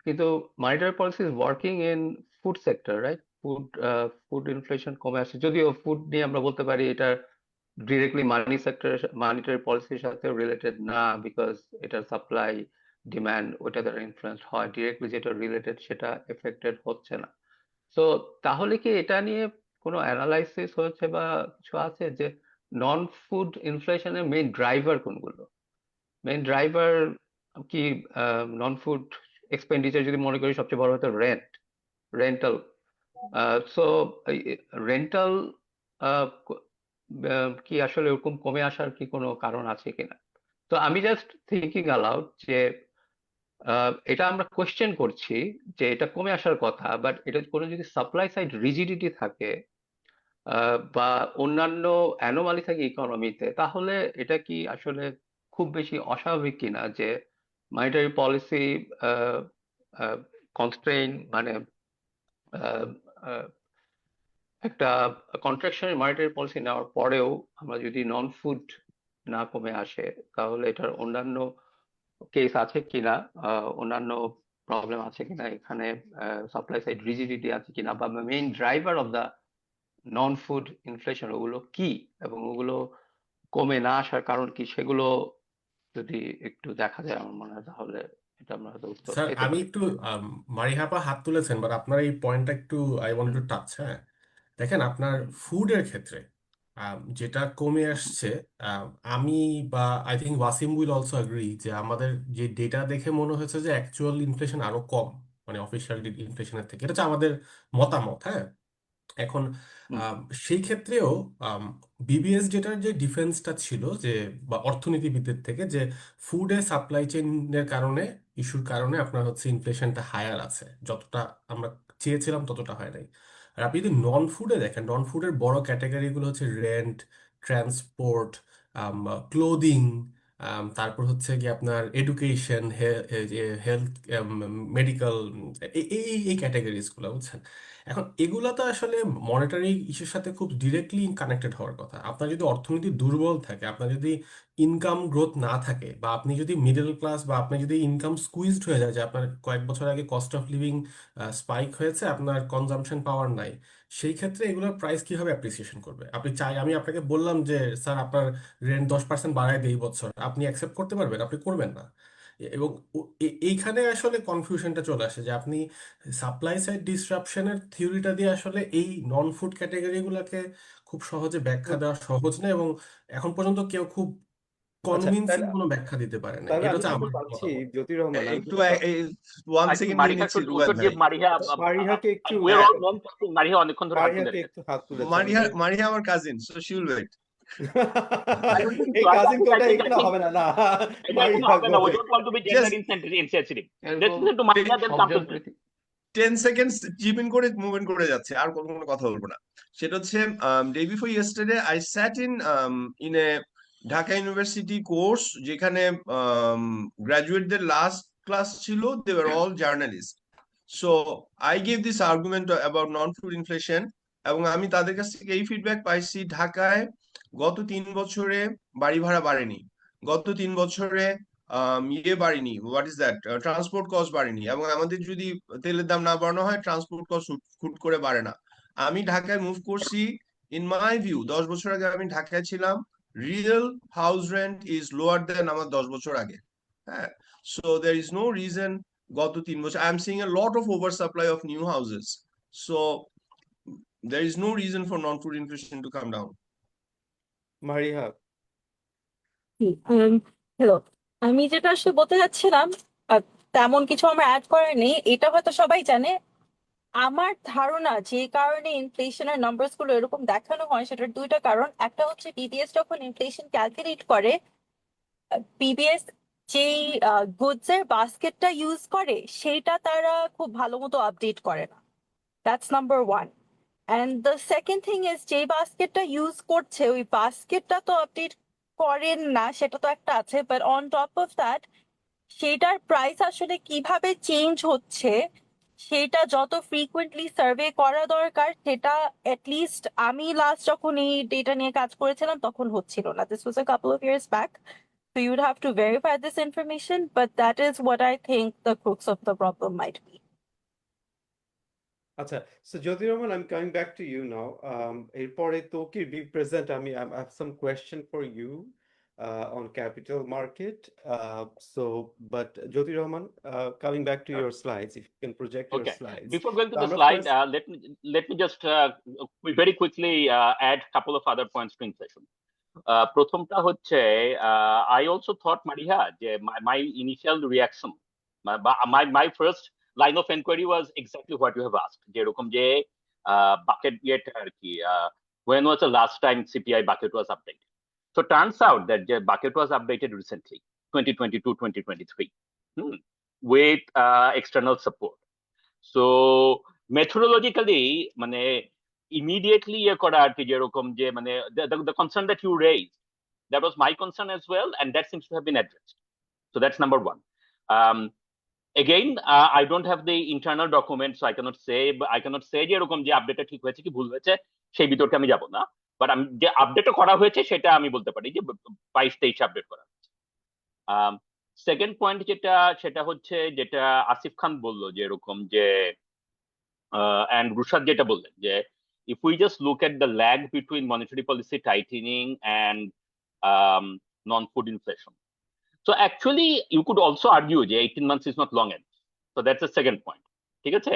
কিন্তু monetary policy is working in food sector, right? Food inflation কমে আসছে, যদিও ফুড নিয়ে আমরা বলতে পারি এটা ডিরেক্টলি মানি সেক্টর মনিটারি পলিসির সাথে রিলেটেড না, বিকজ এটার সাপ্লাই ডিমান্ড ওটা দ্বারা ইনফ্লুয়েন্স হয়, ডিরেক্টলি যেটা রিলেটেড সেটা এফেক্টেড হচ্ছে না। তো তাহলে কি এটা নিয়ে কোনো অ্যানালাইসিস হয়েছে বা কিছু আছে যে নন ফুড ইনফ্লেশনের মেইন ড্রাইভার কোনগুলো? মেইন ড্রাইভার কি নন ফুড এক্সপেন্ডিচার যদি মনে করি সবচেয়ে বড় হতো রেন্টাল। সো রেন্টাল কি আসলে ওরকম কমে আসার কি কোনো কারণ আছে কিনা? তো আমি জাস্ট থিঙ্কিং অ্যালাউড যে এটা আমরা কোয়েশ্চেন করছি যে এটা কমে আসার কথা, বাট এটা কোনো যদি সাপ্লাই সাইড রিজিডিটি থাকে বা অন্যান্য অ্যানোমালি থাকে ইকোনমিতে, তাহলে এটা কি আসলে খুব বেশি অস্বাভাবিক কিনা যে মনিটারি পলিসি কনস্ট্রেইন, মানে আহ, আহ, একটা কন্ট্রাকশনের মনিটারি পলিসি নেওয়ার পরেও আমরা যদি নন ফুড না কমে আসে, তাহলে এটার অন্যান্য কেস আছে কিনা, অন্যান্য প্রবলেম আছে কিনা এখানে, সাপ্লাই সাইড রিজিডিটি আছে কিনা, বা main driver of the non food inflation ওগুলো কি, এবং ওগুলো কমে না আসার কারণ কি, সেগুলো যদি একটু দেখা যায় আমার মনে হয় তাহলে এটা আমরা হয়তো উত্তর স্যার পেতে আমি পারি। একটু মারিহাপা হাত তুলেছেন, বাট আপনার এই পয়েন্টটা একটু আই ওয়ান্ট টু টাচ। হ্যাঁ, দেখেন আপনার ফুডের ক্ষেত্রে যেটা কমে আসছে, আম, আমি বা I think Wasim will also agree যে আমাদের যে ডেটা দেখে মনে হয়েছে যে অ্যাকচুয়াল ইনফ্লেশন আরো কম, মানে অফিসিয়াল ইনফ্লেশনের থেকে। এটা হচ্ছে আমাদের মতামত। হ্যাঁ, এখন হুম। আম, সেই ক্ষেত্রেও বিবিএস যেটার যে ডিফেন্সটা ছিল, যে বা অর্থনীতিবিদদের থেকে, যে ফুডে সাপ্লাই চেইনের কারণে, ইস্যুর কারণে আপনার হচ্ছে ইনফ্লেশনটা হায়ার আছে, যতটা আমরা চেয়েছিলাম ততটা হয় নাই। আর আপনি যদি নন ফুডে দেখেন, নন ফুডের বড় ক্যাটাগরিগুলো হচ্ছে রেন্ট, ট্রান্সপোর্ট, ক্লোদিং, তারপর হচ্ছে কি আপনার এডুকেশন, হেলথ, মেডিকেল, এই এই এই ক্যাটাগরিজগুলো, বুঝছেন? এখন এগুলো তো আসলে মনিটারি ইস্যুর সাথে খুব ডিরেক্টলি কানেক্টেড হওয়ার কথা। আপনার যদি অর্থনীতি দুর্বল থাকে, আপনার যদি ইনকাম গ্রোথ না থাকে, বা আপনি যদি মিডল ক্লাস, বা আপনি যদি ইনকাম স্কুইজড হয়ে যায়, যে আপনার কয়েক বছর আগে কস্ট অফ লিভিং স্পাইক হয়েছে, আপনার কনজাম্পশন পাওয়ার নাই, সেই ক্ষেত্রে এগুলোর প্রাইস কিভাবে অ্যাপ্রিসিয়েশন করবে? আপনি চাই, আমি আপনাকে বললাম যে স্যার আপনার রেন্ট 10% বাড়ায় দেই এই বছর, আপনি অ্যাকসেপ্ট করতে পারবেন? আপনি করবেন না। এবং এইখানে আসলে কনফিউশনটা চলে আসে, যে আপনি সাপ্লাই সাইড ডিসরাপশনের থিওরিটা দিয়ে আসলে এই নন ফুড ক্যাটাগরিগুলোকে খুব সহজে ব্যাখ্যা দেওয়া সহজ না, এবং এখন পর্যন্ত কেউ খুব আচ্ছা, কনভিনসিং তাহলে কোনো ব্যাখ্যা দিতে পারে না। তাহলে এটা আমি হচ্ছে শুনতে আমার পাচ্ছি মতামত। জ্যোতি রহমান, আমি একটু শুনতে ওয়ান আই থিঙ্ক সেকেন্ড নিয়ে মারিহা নিচ্ছি শুড রুবাদ গিভ ভাই। মারিহা, মারিহাকে একটু উই আর হ্যাঁ, অল নন টপিং, মারিহা অনেকক্ষণ ধরে হাত মারিহাকে তুলেছে। একটু হাত তুলেছে, আমি মারিহা তাই মারিহা আমার cousin, so she will wait. I don't think এই so. কাজিন I কথা think এগুলো হবে না, না এটা এখনো মারিহা হবে গো না. We ahead. don't want to be gender just insensitive. Let's এরকম listen to Maria, then come to শব্দের me. 10 সেকেন্ডস চিপ ইন করে মুভ ইন করে যাচ্ছে, আর কোনো কথা বলবো না। সেটা হচ্ছে day before yesterday I sat in a Dhaka university course, যেখানে গ্রাজুয়েটদের লাস্ট ক্লাস ছিল, they were all journalist. So I gave this argument about non food inflation, এবং আমি তাদের কাছ থেকে এই ফিডব্যাক পাইছি, ঢাকায় গত 3 বছরে বাড়ি ভাড়া বাড়েনি, গত 3 বছরে বাড়েনি, what is that, transport cost বাড়েনি, এবং আমাদের যদি তেলের দাম না বাড়ানো হয়, ট্রান্সপোর্ট কস্ট হুট করে বাড়ে না। আমি ঢাকায় মুভ করছি, ইন মাই ভিউ 10 বছর আগে আমি ঢাকায় ছিলাম, real house rent is lower than আমার 10 বছর আগে। হ্যাঁ, so there is no reason গত 3 বছর I am seeing a lot of over supply of new houses, so there is no reason for non-food inflation to come down. Mariha. Hello, আমি যেটা আসলে বলতে চাচ্ছিলাম, আহ, তেমন কিছু আমরা অ্যাড করিনি, এটা হয়তো সবাই জানে। আমার ধারণা যে কারণে ইনফ্লেশনের নাম্বারস গুলো এরকম দেখানো হয়, সেটার দুইটা কারণ। একটা হচ্ছে বিবিএস যখন ইনফ্লেশন ক্যালকুলেট করে, বিবিএস যেই গুডস এর বাস্কেটটা ইউজ করে সেইটা তারা খুব ভালো মতো আপডেট করে না। That's number one. And the second thing is, যে বাস্কেটটা ইউজ করছে ওই বাস্কেটটা তো আপডেট করেন না, সেটা তো একটা আছে, but on top of that সেটার প্রাইস আসলে কিভাবে চেঞ্জ হচ্ছে সেটা যত ফ্রিকুয়েন্টলি সার্ভে করা দরকার, সেটা লিস্ট আমি লাস্ট যখন এই ডেটা নিয়ে কাজ করেছিলাম তখন হচ্ছিল না। This was a couple of years back, so you would have to verify this information, but that is what I think the crux of the problem might be. আচ্ছা, so Jyoti Rahman, I'm coming back to you now. এরপরে Tauqir be present. I have some question for you on capital market. But Jyoti Rahman, coming back to your slides, if you can project your Okay. slides. Before going to So the আমরা slide, first, let me just very quickly add a couple of other points to inflation. প্রথমটা হচ্ছে, I also thought, Mariha, যে my initial reaction, my first line of inquiry was exactly what you have asked, যেরকম যে bucket ইয়েটা আর কি, when was the last time CPI bucket was updated? So turns out that the bucket was updated recently, 2022-2023, with external support. So methodologically, মানে immediately ইয়ে করা আর কি, যেরকম যে মানে the concern that you raised, that was my concern as well, and that seems to have been addressed. So that's number one. Again, I don't have the internal document, so I cannot say যে এরকম যে আপডেটটা ঠিক হয়েছে কি ভুল হয়েছে সেই বিতর্কে আমি যাব না, বাট আমি যে আপডেটটা করা হয়েছে সেটা আমি বলতে পারি যে 22-23 আপডেট করা হয়েছে। সেকেন্ড পয়েন্ট সেটা হচ্ছে যেটা আসিফ খান বললো যে এরকম যে and Rushad যেটা বললেন যে if we just look at the lag between monetary policy tightening and non-food inflation. So actually you could also argue that 18 months is not long enough. So that's the second point. ঠিক আছে?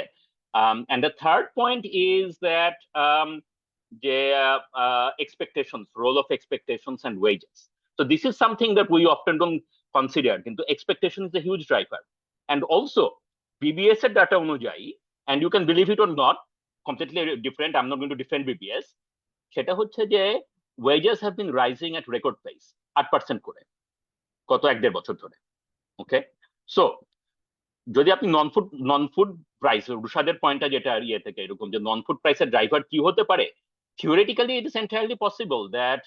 And the third point is that expectations, role of expectations and wages. So this is something that we often don't consider. কিন্তু expectation is a huge driver. And also BBS এর data অনুযায়ী, and you can believe it or not, completely different, I'm not going to defend BBS, সেটা হচ্ছে যে wages have been rising at record pace 8% করে গত 1-1.5 বছর ধরে। ওকে, so যদি আপনি নন ফুড প্রাইস, রুশাদের পয়েন্টটা যেটা ইয়ে থেকে এরকম যে নন ফুড প্রাইসের ড্রাইভার কি হতে পারে, theoretically it is entirely possible that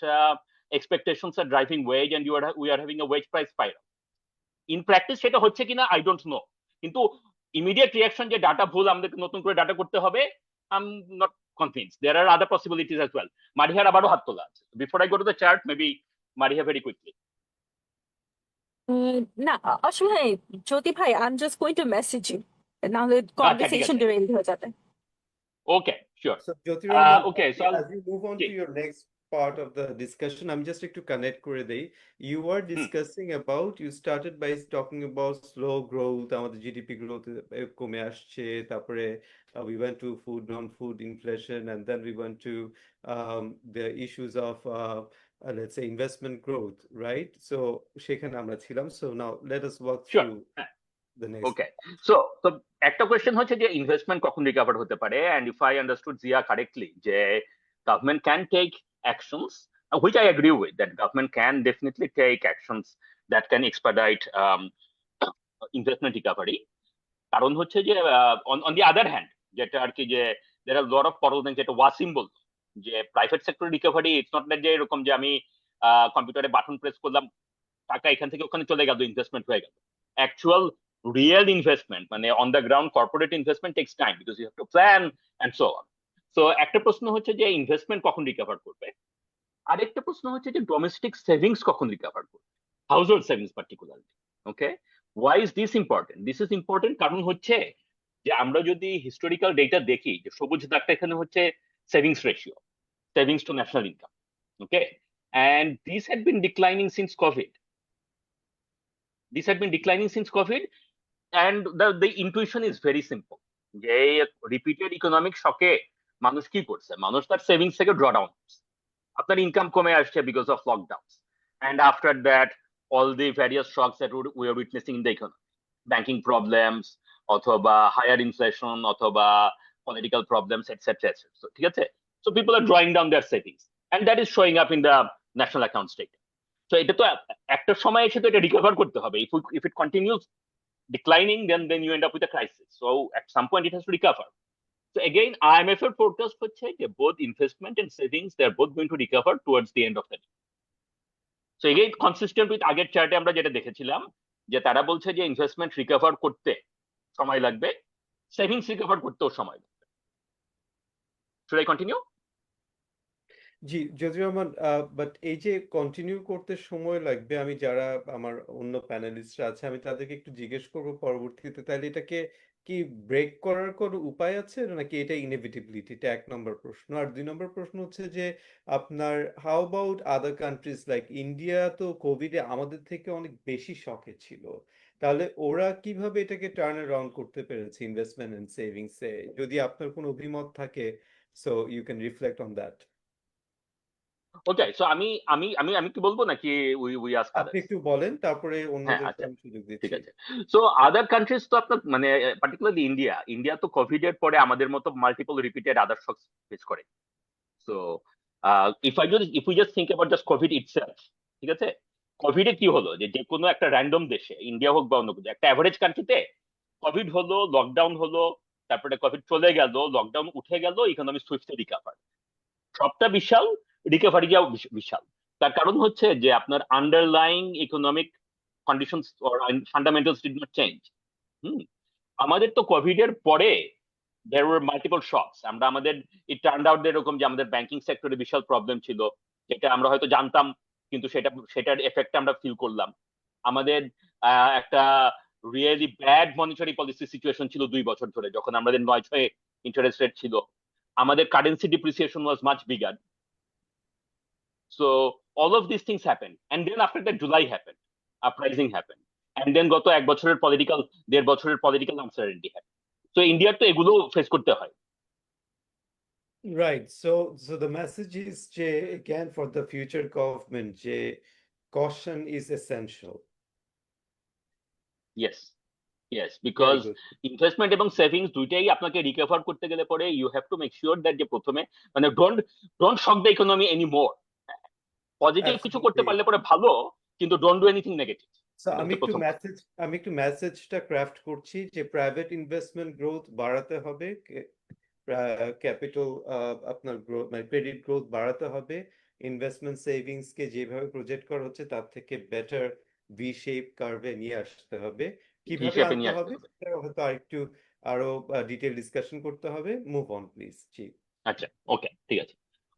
expectations are driving wage and we are having a wage price spiral. In practice সেটা হচ্ছে কিনা I don't know, কিন্তু immediate reaction যে ডাটা ভুল, আমাদের নতুন করে ডাটা করতে হবে, I'm not convinced. There are other possibilities as well. মারিহার আবারও হাত তোলা আছে। Before I go to the chart, maybe Mariha very quickly. না আসলে জ্যোতি ভাই, I am just going to message you, নাহলে আচ্ছা ঠিক কনভারসেশন আছে, ডিরেইল হয়ে যাবে। okay, sure. So, Jyoti Rahman, Okay, so as we move on to your next part of the discussion, I'm just to connect করে দেই, you were discussing about, you started by talking about slow growth, আমাদের GDP growth কমে আসছে, তারপরে we went to food, non-food inflation, and then we went to the issues of let's say investment growth, right? So সেখানে আমরা ছিলাম, so now let us walk sure. through the next. Okay, so একটা question হচ্ছে যে investment কখন recover হতে পারে, and if I understood Zia correctly, যে government can take actions, which I agree with, that government can definitely take actions that can expedite investment recovery. কারণ হচ্ছে যে on the other hand, যেটা আর কি যে there are a lot of problems, যেটা ওয়াসিম বলতো যে private sector recovery, it's not that যে এরকম যে আমি কম্পিউটারে বাটন প্রেস করলাম, টাকা এখান থেকে ওখানে চলে গেল, ইনভেস্টমেন্ট হয়ে গেল। অ্যাকচুয়াল real investment, মানে on the ground corporate investment takes time because you have to plan and so on. So একটা প্রশ্ন হচ্ছে যে ইনভেস্টমেন্ট কখন রিকভার করবে, আরেকটা প্রশ্ন হচ্ছে যে ডোমেস্টিক সেভিংস কখন রিকভার করবে, household savings particularly. Okay, why is this important? This is important কারণ হচ্ছে যে আমরা যদি হিস্টোরিক্যাল ডেটা দেখি, যে সবুজ দাগটা এখানে হচ্ছে savings ratio, savings to national income. Okay, and this had been declining since COVID. This had been declining since COVID, and the intuition is very simple, যে রিপিটেড ইকোনমিক শকে মানুষ কি করছে, মানুষ তার সেভিংস থেকে ড্র ডাউন করছে, আপনার income কমে আসছে because of lockdown, and after that all the various shocks that we are witnessing in the economy, banking problems অথবা higher inflation অথবা political problems, etc. So ঠিক আছে, so people are drawing down their savings and that is showing up in the national account statement. So এটা তো একটা সময় এসে তো এটা রিকভার করতে হবে, if it continues declining, then you end up with a crisis. So at some point it has to recover. So again, IMF এর forecast হচ্ছে যে both investment and savings, they are both going to recover towards the end of the day. So again, consistent with আগের চার্টে আমরা যেটা দেখেছিলাম, যে তারা বলছে যে ইনভেস্টমেন্ট রিকভার করতে সময় লাগবে, সেভিংস রিকভার করতেও সময় লাগবে। Should I continue? G Jyoti Rahman, but এই যে কন্টিনিউ করতে সময় লাগবে, আমি যারা আমার অন্য প্যানেলিস্টরা আছে আমি তাদেরকে একটু জিজ্ঞেস করবো পরবর্তীতে, তাহলে এটাকে কি ব্রেক করার কোনো উপায় আছে নাকি এটা ইনএভিটেবিলিটি? এটা 1 নম্বর প্রশ্ন। আর 2 নম্বর প্রশ্ন হচ্ছে যে আপনার how about other countries like India, তো কোভিডে আমাদের থেকে অনেক বেশি শকে ছিল, তাহলে ওরা কিভাবে এটাকে টার্ন অ্যারাউন্ড করতে পেরেছে ইনভেস্টমেন্ট এন্ড সেভিংসে? যদি আপনার কোনো অভিমত থাকে, so you can reflect on that. Okay, so আমি কি বলবো নাকি উই আস্ক আপনি আদার্স? একটু বলেন, তারপরে হ্যাঁ, অন্যদের আচ্ছা, আমি সুযোগ ঠিক দিচ্ছি। আছে। সো আদার কান্ট্রিজ তো আপনার মানে পার্টিকুলারলি ইন্ডিয়া তো কোভিড এর পরে আমাদের মতো মাল্টিপল রিপিটেড আদার শকস ফেস করে। So if we just think about just COVID itself, ঠিক আছে, কোভিডে কি হলো যে কোনো একটা র্যান্ডম দেশে, ইন্ডিয়া হোক বা অন্য কোনো একটা অ্যাভারেজ কান্ট্রিতে কোভিড হলো, লকডাউন হলো, তারপরে কোভিড চলে গেল, লকডাউন উঠে গেল, ইকোনমি সুইফটলি রিকভার। সবটা বিশাল, রিকভারি যাও বিশাল। তার কারণ হচ্ছে যে আপনার underlying economic conditions or fundamentals did not change. আমাদের তো কোভিড এর পরে there were multiple shocks. আমরা আমাদের it turned out এরকম যে আমাদের ব্যাংকিং সেক্টরে বিশাল প্রবলেম ছিল, যেটা আমরা হয়তো জানতাম, কিন্তু সেটার এফেক্ট আমরা ফিল করলাম। আমাদের একটা really bad monetary policy situation ছিল 2 বছর ধরে, যখন আমাদের 9-6 ইন্টারেস্ট রেট ছিল। আমাদের currency depreciation was much bigger. So all of these things happened, and then after that July happened, uprising happened, and then গত 1 বছরের পলিটিক্যাল, 1.5 বছরের পলিটিক্যাল আনসার্টেনিটি happened. So ইন্ডিয়ার তো এগুলো ফেস করতে হয়। Right. So the message is, again, for the future government, caution is essential. Yes, yes, Very because good. Investment এবং savings দুইটাই আপনাকে রিকভার করতে গেলে পরে you have to make sure that যে প্রথমে মানে don't shock the economy any more. Positive কিছু করতে Absolutely. পারলে পরে ভালো, কিন্তু don't do anything negative. So আমি একটু মেসেজটা ক্রাফট করছি যে প্রাইভেট ইনভেস্টমেন্ট গ্রোথ বাড়াতে হবে, ক্যাপিটাল আপনার গ্রোথ মানে ক্রেডিট গ্রোথ বাড়াতে হবে, ইনভেস্টমেন্ট সেভিংস কে যেভাবে প্রজেক্ট করা হচ্ছে তার থেকে বেটার ভি শেপ কার্ভে নিয়ে আসতে হবে। কিভাবে আনতে হবে সেটা হয়তো আরো ডিটেইল ডিসকাশন করতে হবে। Move on please. জি, আচ্ছা, ওকে, ঠিক আছে।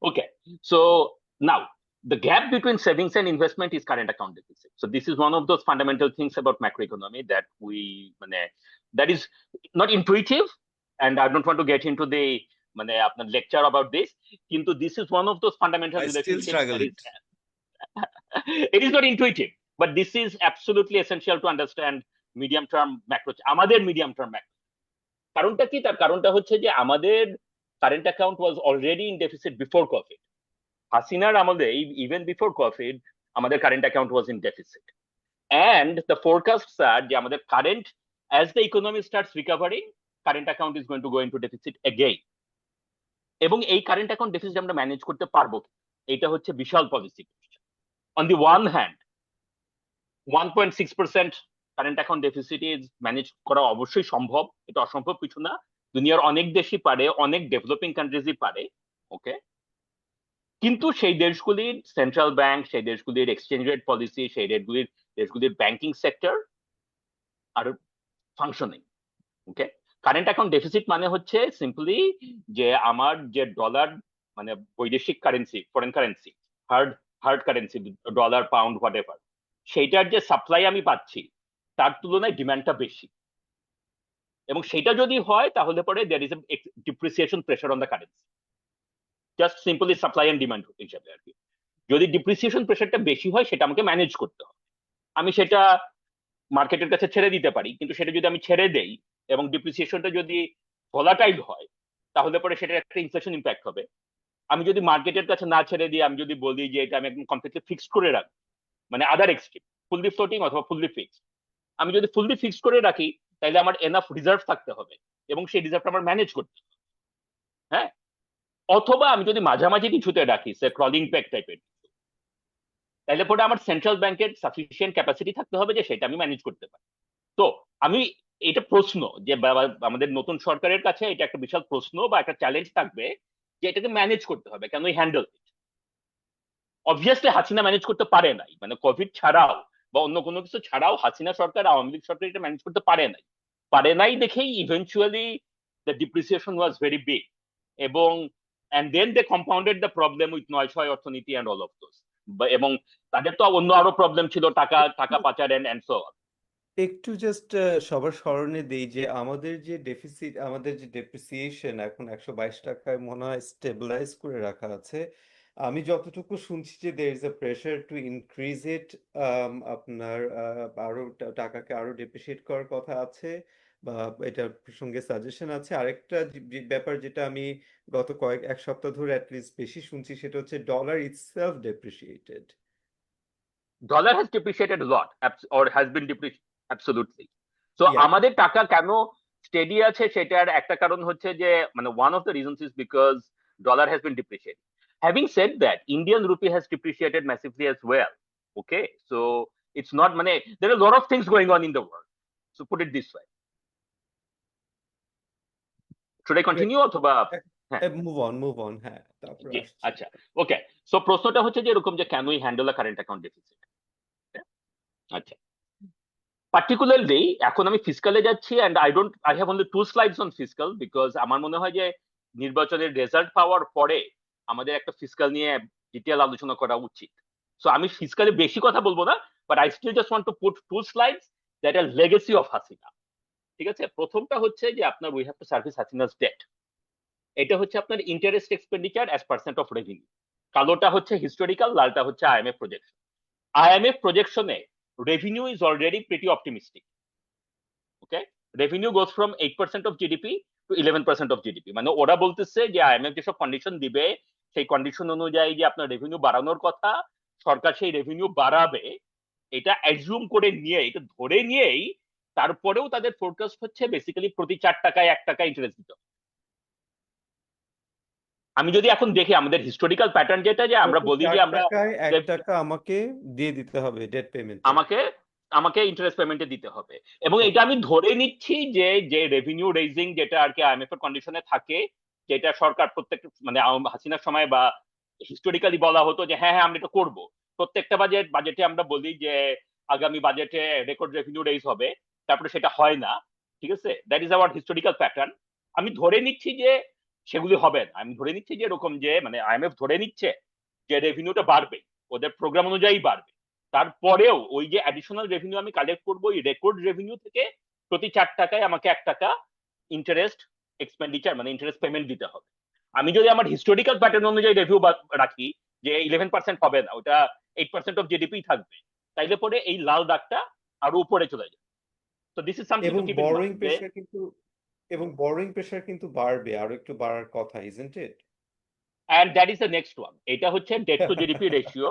Okay, so now the gap between savings and investment is current account deficit. So this is one of those fundamental things about macroeconomy that that is not intuitive, and I don't want to get into the lecture about this. Kintu this is one of those fundamental I still relationships struggle that it. It is not intuitive, but this is absolutely essential to understand medium term macro. আমাদের medium term macro কারণটা কি? তার কারণটা হচ্ছে যে আমাদের current account was already in deficit before Covid. হাসিনার আমলে, ইভেন বিফোর কোভিড, আমাদের current account was in deficit, and the forecasts are যে আমাদের current, as the economy starts recovering, current account is going to go into deficit again. এবং এই current account deficit আমরা manage করতে পারবো, এটা হচ্ছে বিশাল policy. On the one hand 1.6% current account deficit is manage করা অবশ্যই সম্ভব, এটা অসম্ভব কিছু না। দুনিয়ার অনেক দেশই পারে, অনেক ডেভেলপিং কান্ট্রিজই পারে, ওকে। কিন্তু সেই দেশগুলির সেন্ট্রাল ব্যাংক, সেই দেশগুলির এক্সচেঞ্জ রেট পলিসি, সেই দেশগুলির ব্যাংকিং সেক্টর আর ফাংশনিং, ওকে। কারেন্ট অ্যাকাউন্ট ডেফিসিট মানে হচ্ছে সিম্পলি যে আমার যে ডলার মানে বৈদেশিক currency, foreign currency, hard currency, dollar, pound, what ever, সেইটার যে সাপ্লাই আমি পাচ্ছি তার তুলনায় ডিমান্ডটা বেশি। এবং সেটা যদি হয় তাহলে পরে there is a depreciation pressure on the currency, just simply supply and demand হিসাবে আর কি। যদি ডিপ্রিসিয়েশন প্রেশারটা বেশি হয় সেটা আমাকে ম্যানেজ করতে হবে। আমি সেটা মার্কেটের কাছে ছেড়ে দিতে পারি, কিন্তু সেটা যদি আমি ছেড়ে দেই এবং ডিপ্রিসিয়েশনটা যদি ভোলাটাইল হয় তাহলে পরে সেটার একটা ইনফ্লেশন ইম্প্যাক্ট হবে। আমি যদি মার্কেটের কাছে না ছেড়ে দিই, আমি যদি বলি যে এটা আমি একদম কমপ্লিটলি ফিক্সড করে রাখি, মানে আদার এক্সট্রিম, ফুললি ফ্লোটিং অথবা ফুললি ফিক্সড, আমি যদি ফুললি ফিক্সড করে রাখি তাহলে আমার এনাফ রিজার্ভ থাকতে হবে এবং সেই রিজার্ভটা আমার ম্যানেজ করতে হবে, হ্যাঁ। অথবা আমি যদি মাঝামাঝি কিছুতে রাখি, সে ক্রলিং প্যাক টাইপের, তাহলে পরে আমার সেন্ট্রাল ব্যাংকের সাফিসিয়েন্ট ক্যাপাসিটি থাকতে হবে যে সেটা আমি ম্যানেজ করতে পারি। তো আমি এটা প্রশ্ন যে আমাদের নতুন সরকারের কাছে এটা একটা বিশাল প্রশ্ন বা একটা চ্যালেঞ্জ থাকবে যে এটাকে ম্যানেজ করতে হবে, কেন হ্যান্ডেল ইট। অবভিয়াসলি হাসিনা ম্যানেজ করতে পারে নাই, মানে কোভিড ছাড়াও বা অন্য কোনো কিছু ছাড়াও হাসিনা সরকার, আওয়ামী লীগ সরকার এটা ম্যানেজ করতে পারে নাই দেখেই eventually the depreciation was very big, এবং and then they compounded the problem with 9/6 অর্থনীতি and all of those, এবং তাদের তো অন্য আরো প্রবলেম ছিল, টাকা পাচার and so on. একটু জাস্ট সবার স্মরণে দেই যে আমাদের যে ডেফিসিট, আমাদের যে ডেপ্রিসিয়েশন এখন 122 টাকায় মনে হয় স্টেবিলাইজ করে রাখা আছে। আমি যতটুকু শুনছি যে there is a pressure to increase it, আপনার আরো টাকাকে আরো ডেপ্রিসিয়েট করার কথা আছে বা এটার প্রসঙ্গে সাজেশন আছে। আরেকটা ব্যাপার যেটা আমি গত এক সপ্তাহ ধরে অ্যাটলিস্ট বেশি শুনছি সেটা হচ্ছে dollar itself depreciated. Dollar has depreciated a lot, or has been depreciated, absolutely. So Yeah. আমাদের টাকা কেন স্টেডি আছে সেটার একটা কারণ হচ্ছে যে মানে one of the reasons is because dollar has been depreciated. Having said that, Indian rupee has depreciated massively as well. Okay, so it's not মানে there are a lot of things going on in the world. So put it this way. Should I continue অথবা হ্যাঁ move on হ্যাঁ তারপর জি আসছি আচ্ছা okay so প্রশ্নটা হচ্ছে যে এরকম যে can we handle a current account deficit আচ্ছা পার্টিকুলারলি এখন আমি ফিসকালে যাচ্ছি and I have only 2 slides on fiscal because আমার মনে হয় যে নির্বাচনের রেজাল্ট পাওয়ার পরে আমাদের একটা ফিসকাল নিয়ে ডিটেল আলোচনা করা উচিত সো আমি ফিসকালে বেশি কথা বলবো না but I still just want to put 2 slides that are legacy of Hasina ঠিক আছে প্রথমটা হচ্ছে যে আপনার we have to service Hasina's debt এটা হচ্ছে আপনার interest expenditure as percent of revenue কালোটা হচ্ছে হিস্টোরিক্যাল লালটা হচ্ছে আইএমএফ প্রজেকশন IMF প্রজেকশনে revenue is already pretty optimistic. Okay, revenue goes from 8% of GDP to 11% of GDP. মানে ওরা বলতেছে যে IMF যেসব কন্ডিশন দিবে সেই কন্ডিশন অনুযায়ী যে আপনার রেভিনিউ বাড়ানোর কথা সরকার সেই রেভিনিউ বাড়াবে এটা অ্যাজিউম করে নিয়ে এটা ধরে নিয়েই তারপরেও তাদের ফোরকাস্ট হচ্ছে বেসিক্যালি প্রতি 4 টাকায় 1 টাকা ইন্টারেস্ট দিতে হবে। আমি যদি এখন দেখি আমাদের হিস্টোরিক্যাল প্যাটার্ন যেটা যে আমরা বলি যে আমরা 1 টাকা আমাকে দিয়ে দিতে হবে ডেট পেমেন্ট আমাকে ইন্টারেস্ট পেমেন্টে দিতে হবে এবং এটা আমি ধরে নিচ্ছি যে যে রেভিনিউ রেজিং যেটা আর কি আইএমএফ এর কন্ডিশনে থাকে যেটা সরকার প্রত্যেক মানে হাসিনার সময় বা হিস্টোরিক্যালি বলা হতো যে হ্যাঁ আমরা এটা করব প্রত্যেকটা বাজেটে আমরা বলি যে আগামী বাজেটে রেকর্ড রেভিনিউ রেজ হবে তারপরে সেটা হয় না ঠিক আছে that is our historical pattern আমি ধরে নিচ্ছি যে সেগুলি হবে না আমি ধরে নিচ্ছি যে এরকম যে মানে আইএমএফ ধরে নিচ্ছে যে রেভিনিউটা বাড়বে ওদের প্রোগ্রাম অনুযায়ী বাড়বে তারপরেও ওই যে অ্যাডিশনাল রেভিনিউ আমি কালেক্ট করবো ওই রেকর্ড রেভিনিউ থেকে প্রতি 4 টাকায় আমাকে 1 টাকা ইন্টারেস্ট এক্সপেন্ডিচার মানে ইন্টারেস্ট পেমেন্ট দিতে হবে আমি যদি আমার হিস্টোরিক্যাল প্যাটার্ন অনুযায়ী রেভিউ রাখি যে 11% হবে না ওটা 8% অফ জিডিপি থাকবে তাইলে পরে এই লাল দাগটা আরো উপরে চলে যাবে তো this is something to keep in mind borrowing pressure কিন্তু বাড়বে আরো একটু বাড়ার কথা isn't it and that is the next one এটা হচ্ছে debt to GDP ratio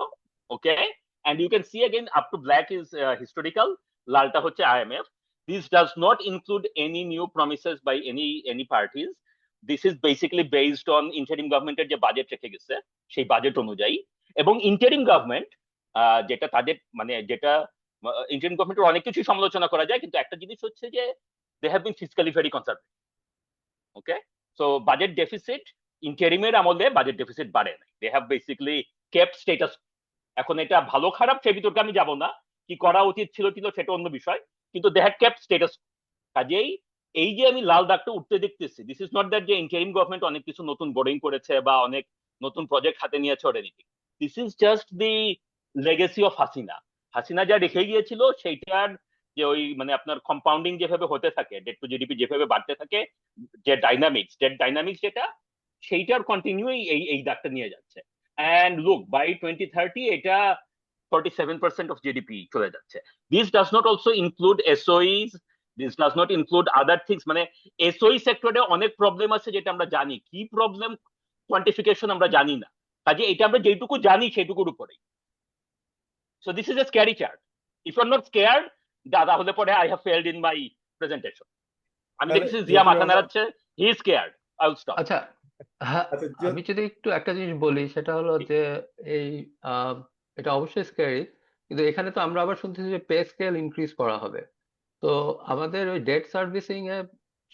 okay and you can see again up to black is historical lalta hocche IMF this does not include any new promises by any parties this is basically based on interim government er je budget rekhe geche সেই budget অনুযায়ী এবং interim government যেটা তাদের মানে যেটা interim government এর অনেক কিছু সমালোচনা করা যায় কিন্তু একটা জিনিস হচ্ছে যে they have been fiscally very conservative okay so budget deficit interim এর আমলে budget deficit বাড়ে নাই they have basically kept status এখন এটা ভালো খারাপ সে বিতর্কে আমি যাব না কি করা উচিত ছিল সেটা অন্য বিষয় কিন্তু দে হ্যাড কেপ্ট স্ট্যাটাস কাজেই এই যে আমি লাল দাগটা উঠতে দেখতেছি দিস ইজ নট দ্যাট যে ইন্টারিম গভর্নমেন্ট অনেক কিছু নতুন বোর্ডিং করেছে বা অনেক নতুন প্রজেক্ট হাতে নিয়েছে ওর anything this is just the legacy of Hasina যা রেখে গিয়েছিল সেইটার যে ওই মানে আপনার কম্পাউন্ডিং যেভাবে হতে থাকে ডেট টু জিডিপি যেভাবে বাড়তে থাকে যে ডাইনামিক্স যেটা সেইটার কন্টিনিউ এই দাগটা নিয়ে যাচ্ছে and look by 2030 এটা 47% of GDP চলে যাচ্ছে this does not also include SOEs this does not include other things মানে SOE সেক্টরে অনেক প্রবলেম আছে যেটা আমরা জানি কি প্রবলেম কোয়ান্টিফিকেশন আমরা জানি না কাজে এটা আমরা যেটুকু জানি সেটুকুর উপরেই so this is a scary chart if you are not scared তাহলে পরে I have failed in my presentation আমি দেখছি জিয়া মাথা নাড়াচ্ছে he is scared I will stop আচ্ছা হ্যাঁ আমি যদি একটু একটা জিনিস বলি সেটা হলো যে এই এটা অবশ্যই স্ক্যারি কিন্তু এখানে তো আমরা আবার শুনতেছি যে পে স্কেল ইনক্রিজ করা হবে তো আমাদের ওই ডেট সার্ভিসিং এ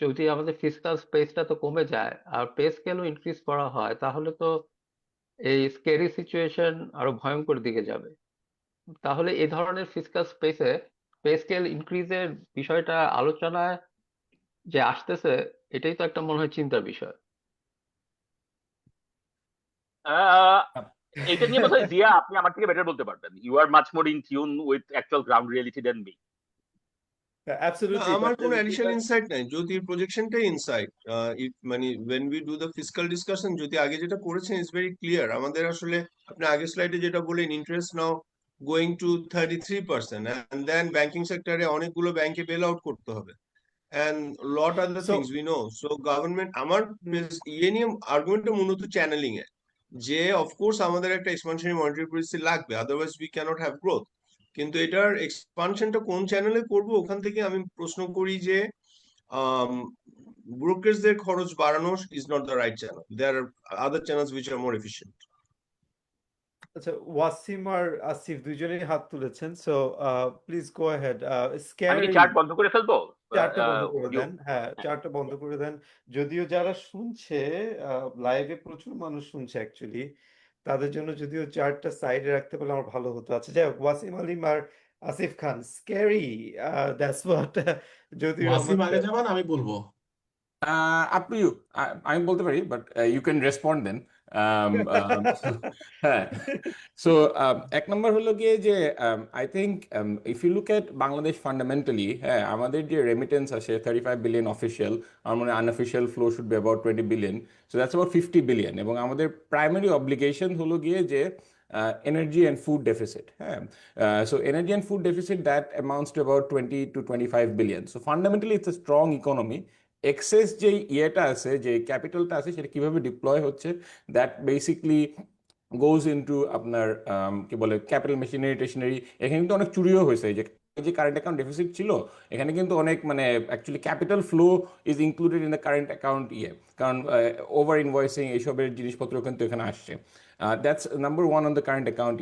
যদি আমাদের ফিসকাল স্পেসটা তো কমে যায় আর পে স্কেলও ইনক্রিজ করা হয় তাহলে তো এই স্ক্যারি সিচুয়েশন আরো ভয়ঙ্কর দিকে যাবে তাহলে এই ধরনের ফিসকাল স্পেসে পে স্কেল ইনক্রিজের বিষয়টা আলোচনায় যে আসতেছে এটাই তো একটা মনে হয় চিন্তার বিষয় এটা নিয়ে বোধহয় জিয়া আপনি আমার থেকে বেটার বলতে পারবেন you are much more in tune with actual ground reality than me absolutely আমার কোনো অ্যাডিশনাল ইনসাইট নাই জ্যোতির প্রজেকশনটাই ইনসাইট মানে when we do the fiscal discussion Jyoti আগে যেটা করেছেন ইজ ভেরি ক্লিয়ার আমাদের আসলে আপনি আগের স্লাইডে যেটা বলেন interest now going to 33% and then banking সেক্টরে অনেকগুলো ব্যাংকে বেল আউট করতে হবে and lot other things we know so government আমার ইয়ে নিয়ে আর্গুমেন্টটা মূলত চ্যানেলিং এ যে অফকোর্স আমাদের একটা এক্সপানশনারি মনিটারি পলিসি লাগবে otherwise we can't have growth কিন্তু এটার এক্সপানশনটা কোন চ্যানেলে করব ওখান থেকে আমি প্রশ্ন করি যে ব্রোকারদের খরচ বাড়ানো is not the right channel there are other channels which are more efficient আচ্ছা ওয়াসিম আর আসিফ দুইজনেই হাত তুলেছেন সো প্লিজ গো অ্যাহেড আমি কি চার্ট বন্ধ করে ফেলবো চারটা বন্ধ করে অডিও। দেন, হ্যাঁ চারটা বন্ধ করে দেন। যদিও যারা শুনছে লাইভে প্রচুর মানুষ শুনছে অ্যাকচুয়ালি, তাদের জন্য যদিও চারটা সাইডে রাখতে পারলে আমার ভালো হতো। আচ্ছা যাই হোক, ওয়াসিম আলিম আর Asif Khan, scary, that's what যদিও ওয়াসিম আমার আগে যাবেন, আমি বলবো। Up to you. আমি বলতে পারি, but you can respond then. হ্যাঁ, সো এক নম্বর হলো গিয়ে যে I think if you look at Bangladesh fundamentally, হ্যাঁ আমাদের যে রেমিটেন্স আছে 35 বিলিয়ন অফিসিয়াল, আমার মনে unofficial flow should be about 20 billion, so that's about 50 billion. এবং আমাদের প্রাইমারি অব্লিগেশন হলো গিয়ে যে এনার্জি অ্যান্ড ফুড ডেফিসিট, হ্যাঁ so energy and food deficit that amounts to about 20 to 25 billion. So fundamentally it's a strong economy. Excess যে ইয়েটা আছে, যে ক্যাপিটালটা আছে, সেটা কিভাবে ডিপ্লয় হচ্ছে, দ্যাট বেসিকলি গোজ ইনটু আপনার কি বলে ক্যাপিটাল মেশিনারি টেশনারি। এখানে কিন্তু অনেক চুরিও হয়েছে। এই যে কারেন্ট অ্যাকাউন্ট ডেফিসিট ছিল, এখানে কিন্তু অনেক মানে actually capital flow is included in the current account কারণ ওভার ইনভয়েসিং এইসবের জিনিসপত্র কিন্তু এখানে আসছে। That's number one on the current account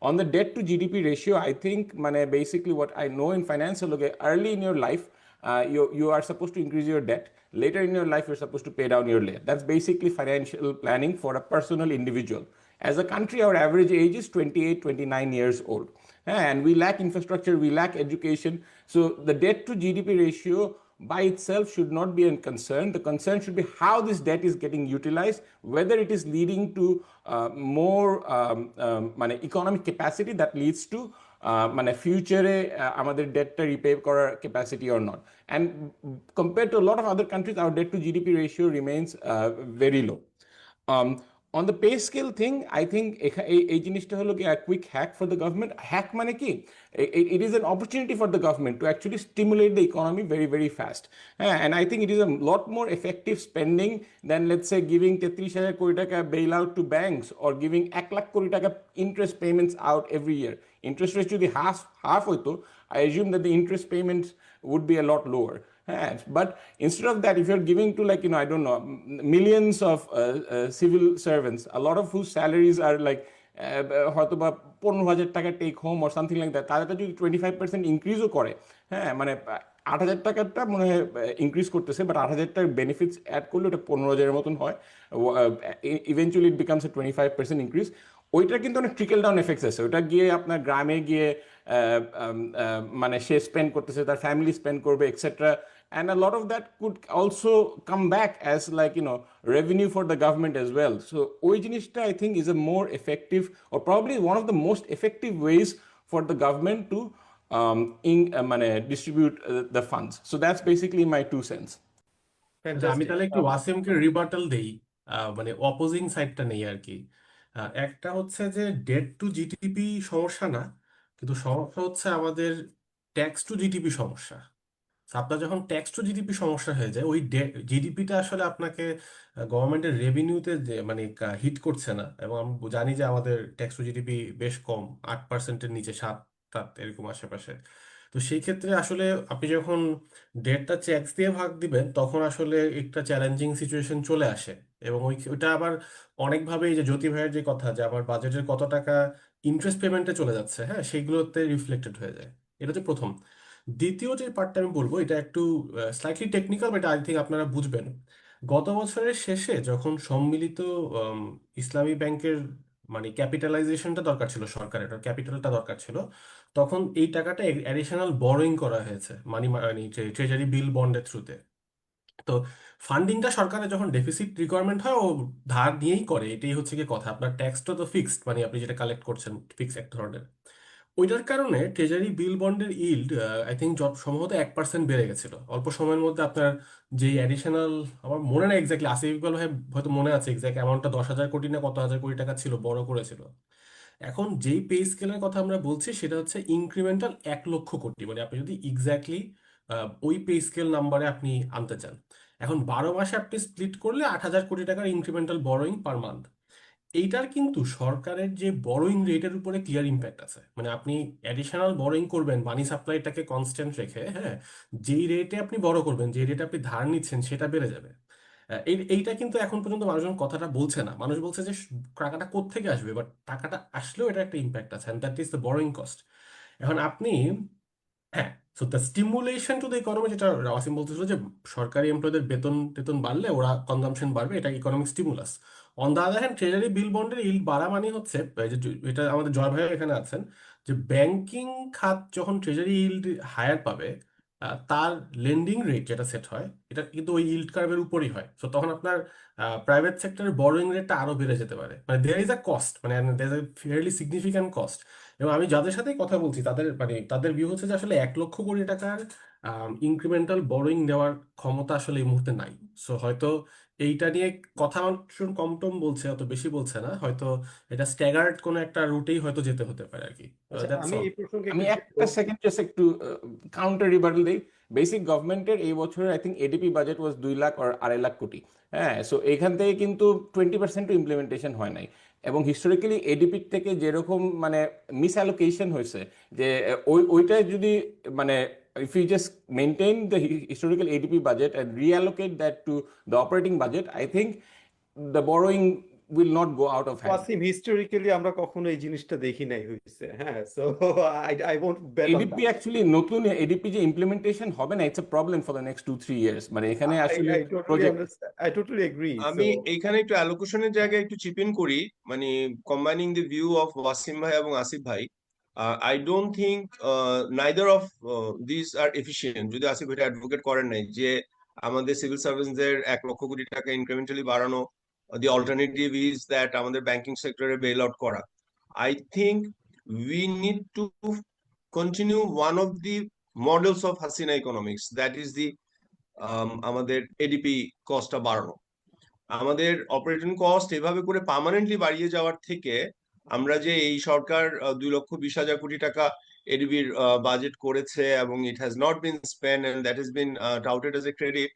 on the debt to GDP ratio, I think মানে basically what I know in finance হলো early in your life you are supposed to increase your debt. Later in your life, you're supposed to pay down your debt. That's basically financial planning for a personal individual. As a country, our average age is 28, 29 years old. And we lack infrastructure, we lack education. So the debt to GDP ratio by itself should not be a concern. The concern should be how this debt is getting utilized, whether it is leading to more economic capacity that leads to মানে ফিউচারে আমাদের ডেটটা repay করার capacity or not. And compare to lot of other countries our debt to GDP ratio remains very low. On the pay scale thing, I think এই জিনিসটা হলো কি quick hack for the government. Hack মানে কি, it is an opportunity for the government to actually stimulate the economy very very fast. হ্যাঁ, and I think it is a lot more effective spending than let's say giving 33,000 crore টাকা bail out to banks or giving 1 lakh crore টাকা interest payments out every year. Interest rates যদি half হইতো, I assume that the interest payments would be a lot lower. But instead of that, if you're giving to I don't know, millions of civil servants, a lot of whose salaries are হয়তো বা 15,000 টাকা take home or something like that, তাদেরটা যদি 25% ইনক্রিজও করে, হ্যাঁ মানে 8,000 টাকাটা মনে হয় ইনক্রিজ করতেছে, বাট 8,000 টাকার বেনিফিটস অ্যাড করলে ওটা 15,000-এর মতন হয়। Eventually it becomes a 25% increase. ওইটা কিন্তু অনেক ট্রিকল ডাউন এফেক্টস আছে। ওটা গিয়ে আপনার গ্রামে গিয়ে মানে সে স্পেন্ড করতেছে, তার ফ্যামিলি স্পেন্ড করবে etcetera, and a lot of that could also come back as revenue for the government as well. So ওই জিনিসটা I think is a more effective or probably one of the most effective ways for the government to মানে distribute the funds. So that's basically my 2 cents. আচ্ছা, আমি তাহলে একটু ওয়াসিমকে rebuttal দেই, মানে opposing সাইডটা নেই আর কি। একটা হচ্ছে যে ডেট টু জিডিপি সমস্যা না, কিন্তু সমস্যা হচ্ছে আমাদের ট্যাক্স টু জিডিপি সমস্যা। আপনার যখন ট্যাক্স টু জিডিপি সমস্যা হয়ে যায়, ওই জিডিপিটা আসলে আপনাকে গভর্নমেন্টের রেভিনিউতে মানে হিট করছে না। এবং আমি জানি যে আমাদের ট্যাক্স টু জিডিপি বেশ কম, 8%-এর নিচে, 7-8 এরকম আশেপাশে। তো সেই ক্ষেত্রে আসলে আপনি যখন ডেটটা ট্যাক্স দিয়ে ভাগ দিবেন, তখন আসলে একটা চ্যালেঞ্জিং সিচুয়েশন চলে আসে। এবং ওইটা আবার অনেকভাবে, এই যে জ্যোতি ভাইয়ের যে কথা, যে আমার বাজেটের কত টাকা ইন্টারেস্ট পেমেন্টে চলে যাচ্ছে, হ্যাঁ সেগুলোতে রিফ্লেক্টেড হয়ে যায়। এটা হচ্ছে প্রথম। দ্বিতীয় যে পার্টটা আমি বলবো, এটা একটু slightly technical, but I think আপনারা বুঝবেন। গত বছরের শেষে যখন সম্মিলিত ইসলামী ব্যাংকের মানে ক্যাপিটালাইজেশনটা দরকার ছিল, সরকারের ক্যাপিটালটা দরকার ছিল, তখন এই টাকাটা অ্যাডিশনাল বরোইং করা হয়েছে মানে ট্রেজারি বিল বন্ডের থ্রুতে। তো ফান্ডিংটা সরকারের যখন ডেফিসিট রিকোয়ারমেন্ট হয়, ও ধার নিয়েই করে। এটাই হচ্ছে কি কথা, আপনার ট্যাক্সটা তো ফিক্সড, মানে আপনি যেটা কালেক্ট করছেন ফিক্স এক ধরনের। ওইটার কারণে ট্রেজারি বিল বন্ডের ইল্ড আই থিঙ্ক সম্ভবত 1% বেড়ে গেছিল অল্প সময়ের মধ্যে। আপনার যে অ্যাডিশনাল, আমার মনে নেই এক্স্যাক্টলি, আসিফ ইকবাল ভাই হয়তো মনে আছে এক্স্যাক্ট অ্যামাউন্টটা, 10,000 কোটি না কত হাজার কোটি টাকা ছিল, বড় করেছিল। এখন যেই পে স্কেলের কথা আমরা বলছি, সেটা হচ্ছে ইনক্রিমেন্টাল 1,00,000 কোটি। মানে আপনি যদি এক্স্যাক্টলি ওই পে স্কেল নাম্বারে আপনি আনতে চান, এখন 12 মাসে আপনি স্প্লিট করলে 8,000 কোটি টাকার ইনক্রিমেন্টাল বরোইং পার মান্থ। এইটার কিন্তু সরকারের যে বরোইং রেটের উপরে ক্লিয়ার ইম্প্যাক্ট আছে। মানে আপনি অ্যাডিশনাল বরোইং করবেন মানি সাপ্লাইটাকে কনস্ট্যান্ট রেখে, হ্যাঁ যেই রেটে আপনি বড় করবেন, যে রেটে আপনি ধার নিচ্ছেন, সেটা বেড়ে যাবে। এইটা কিন্তু এখন পর্যন্ত মানুষজন কথাটা বলছে না। মানুষ বলছে যে টাকাটা কোত্থেকে আসবে, বাট টাকাটা আসলেও এটা একটা ইম্প্যাক্ট আছে, that is the borrowing cost. এখন আপনি, হ্যাঁ so the stimulation to the economy, যেটা ওয়াসিম বলতেছিল যে সরকারি এমপ্লয়ীদের বেতন টেতন বাড়লে ওরা কনজাম্পশন বাড়বে, এটা economic stimulus. On the other hand treasury bill বন্ডের ইল্ড বাড়া মানে হচ্ছে এই যে এটা আমাদের জয় ভাই এখানে আছেন, যে ব্যাংকিং খাত যখন ট্রেজারি ইল্ড হায়ার পাবে, তার লেন্ডিং রেট যেটা সেট হয় এটা কিন্তু ওই ইল্ড কার্ভের উপরই হয়। সো তখন আপনার প্রাইভেট সেক্টরের বরোয়িং রেটটা আরো বেড়ে যেতে পারে, মানে দেয়ার ইজ আ কস্ট, মানে there is a fairly significant cost. এবং আমি যাদের সাথেই কথা বলছি তাদের মানে তাদের ভিউ হচ্ছে যে আসলে 1 লক্ষ কোটি টাকার ইনক্রিমেন্টাল বরোয়িং দেওয়ার ক্ষমতা আসলে এই মুহূর্তে নাই। সো হয়তো এইটা নিয়ে কথা মানুষ কম টম বলছে, অত বেশি বলছে না, হয়তো এটা স্ট্যাগার্ড কোনো একটা রুটেই হয়তো যেতে হতে পারে আর কি। আচ্ছা, দ্যাটস আমি অল। এই প্রসঙ্গে আমি একটু একটা সেকেন্ড জাস্ট একটু কাউন্টার রিবাটল দিই। বেসিক গভর্নমেন্টের এই বছরের আই থিঙ্ক এডিপি বাজেট ওয়াজ 2 লাখ আর 2.5 লাখ কোটি। হ্যাঁ, সো এখান থেকে কিন্তু 20% ইমপ্লিমেন্টেশন হয় নাই। এবং হিস্টোরিক্যালি এডিপির থেকে যেরকম মানে মিস অ্যালোকেশন হয়েছে, যে ওইটাই যদি মানে if we just maintain the historical ADP budget and reallocate that to the operating budget, I think the borrowing will not go out of hand. Wasim, historically আমরা কখনো এই জিনিসটা দেখি নাই হয়েছে। হ্যাঁ, so I won't bet on ADP actually নতুন ADP যে ইমপ্লিমেন্টেশন হবে না, it's a problem for the next 2-3 years. মানে এখানে আসলে I totally project understand. I totally agree. আমি So, এখানে একটু অ্যালোকেশনের জায়গায় একটু চিপ ইন করি, মানে combining the view of Wasim ভাই এবং আসিফ ভাই। I don't think neither of this are efficient. যদি আসিফ ভাই অ্যাডভোকেট করেন নাই যে আমাদের সিভিল সার্ভিসদের 1 লক্ষ কোটি টাকা ইনক্রিমেন্টালি বাড়ানো, দি অল্টারনেটিভ ইজ দ্যাট আমাদের ব্যাংকিং সেক্টরে বেল আউট করা। I think we need to continue one of the models of Hasina economics, that is the আমাদের এডিপি কস্টটা বাড়ানো। আমাদের অপারেটিং কস্ট এভাবে করে পার্মানেন্টলি বাড়িয়ে যাওয়ার থেকে আমরা যে এই সরকার 2,20,000 কোটি টাকা এডিবির বাজেট করেছে এবং it has not been spend and that has been touted as a credit,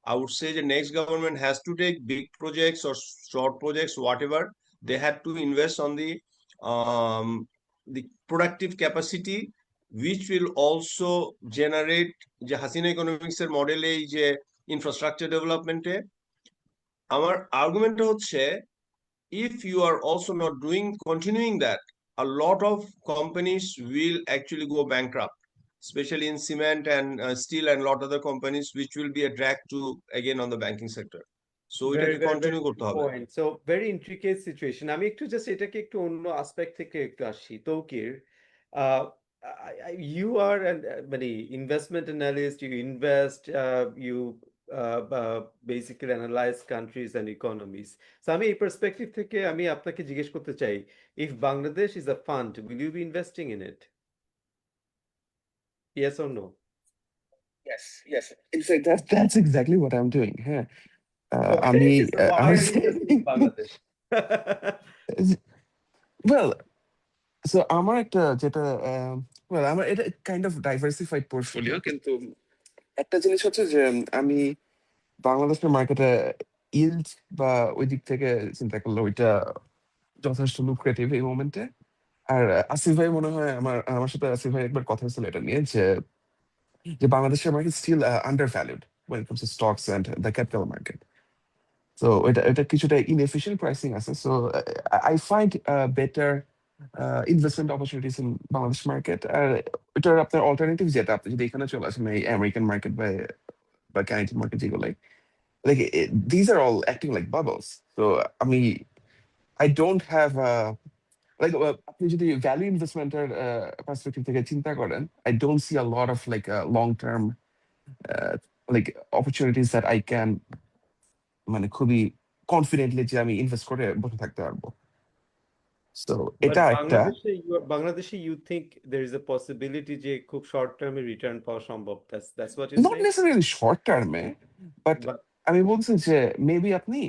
I would say the next government has to take big projects or short projects, whatever. They had to invest on the productive capacity, which will also generate যে Hasina economics এর মডেলে এই যে infrastructure ডেভেলপমেন্টে। আমার আর্গুমেন্টটা হচ্ছে, if you are also not continuing that, a lot of companies will actually go bankrupt, especially in cement and steel and lot other companies, which will be a drag to again on the banking sector. So এটাকে very continue good করতে হবে। point. So very intricate situation. আমি একটু just এটাকে একটু অন্য aspect থেকে একটু আসি। তৌকির, you are an মানে investment analyst, you invest, you basically analyze countries and economies. So আমি এই পার্সপেক্টিভ থেকে আমি আপনাকে জিজ্ঞেস করতে চাই, if Bangladesh is a fund, will you be investing in it? Yes or no? Yes. In fact, that's exactly what I'm doing. Yeah. Okay, so why I are was you investing in Bangladesh? well, so আমার একটা যেটা well আমার এটা kind of diversified portfolio, কিন্তু একটা জিনিস হচ্ছে যে আমি বাংলাদেশের মার্কেটে ইল্ড বা ওই দিক থেকে চিন্তা করলে ওইটা যথেষ্ট লুক্রেটিভ এই মোমেন্টে। আর আসিফ ভাই মনে হয় আমার সাথে আসিফ ভাই একবার কথা হয়েছিল এটা নিয়ে, যে বাংলাদেশের market still undervalued when it comes to stocks and the capital market. So এটা কিছুটা inefficient pricing আছে. So I find better investment opportunities in Bangladesh market. আর এটার আপনার alternative যেটা আপনি যদি এখানে চলে আসেন এই আমেরিকান মার্কেট বা কানাডিয়ান মার্কেট যেগুলো like these are all acting like bubbles. So I don't have like আপনি যদি ভ্যালু ইনভেস্টমেন্টের পার্সপেক্টিভ থেকে চিন্তা করেন, I don't see a lot of like long term like opportunities that I can মানে খুবই কনফিডেন্টলি যে আমি ইনভেস্ট করে বসে থাকতে পারবো। সো But এটা একটা Bangladesh, you think there is a possibility যে খুব শর্ট টার্মে রিটার্ন পাওয়া সম্ভব? That's what you not say? Necessarily short টার্মে, বাট But আমি বলছি যে মেবি আপনি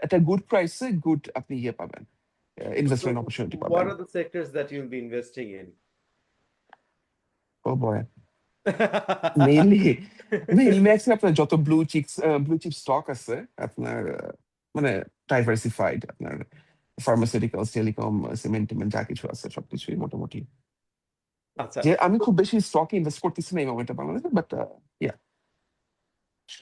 একটা গুড প্রাইসে গুড আপনি ইয়ে পাবেন, ইনভেস্টমেন্ট অপরচুনিটি what পাবেন। are the sectors that you'll be investing in? Oh boy, mainly maximum আপনার যত ব্লু চিপ স্টক আছে আপনার মানে ডাইভার্সিফাইড, আপনার ফার্মাসিউটিক্যালস, টেলিকম, সিমেন্ট যা কিছু আছে সবকিছুই মোটামুটি। আচ্ছা, যে আমি খুব বেশি স্টকে ইনভেস্ট করতেছি না এই মোমেন্টে বাংলাদেশে, বাট ইয়া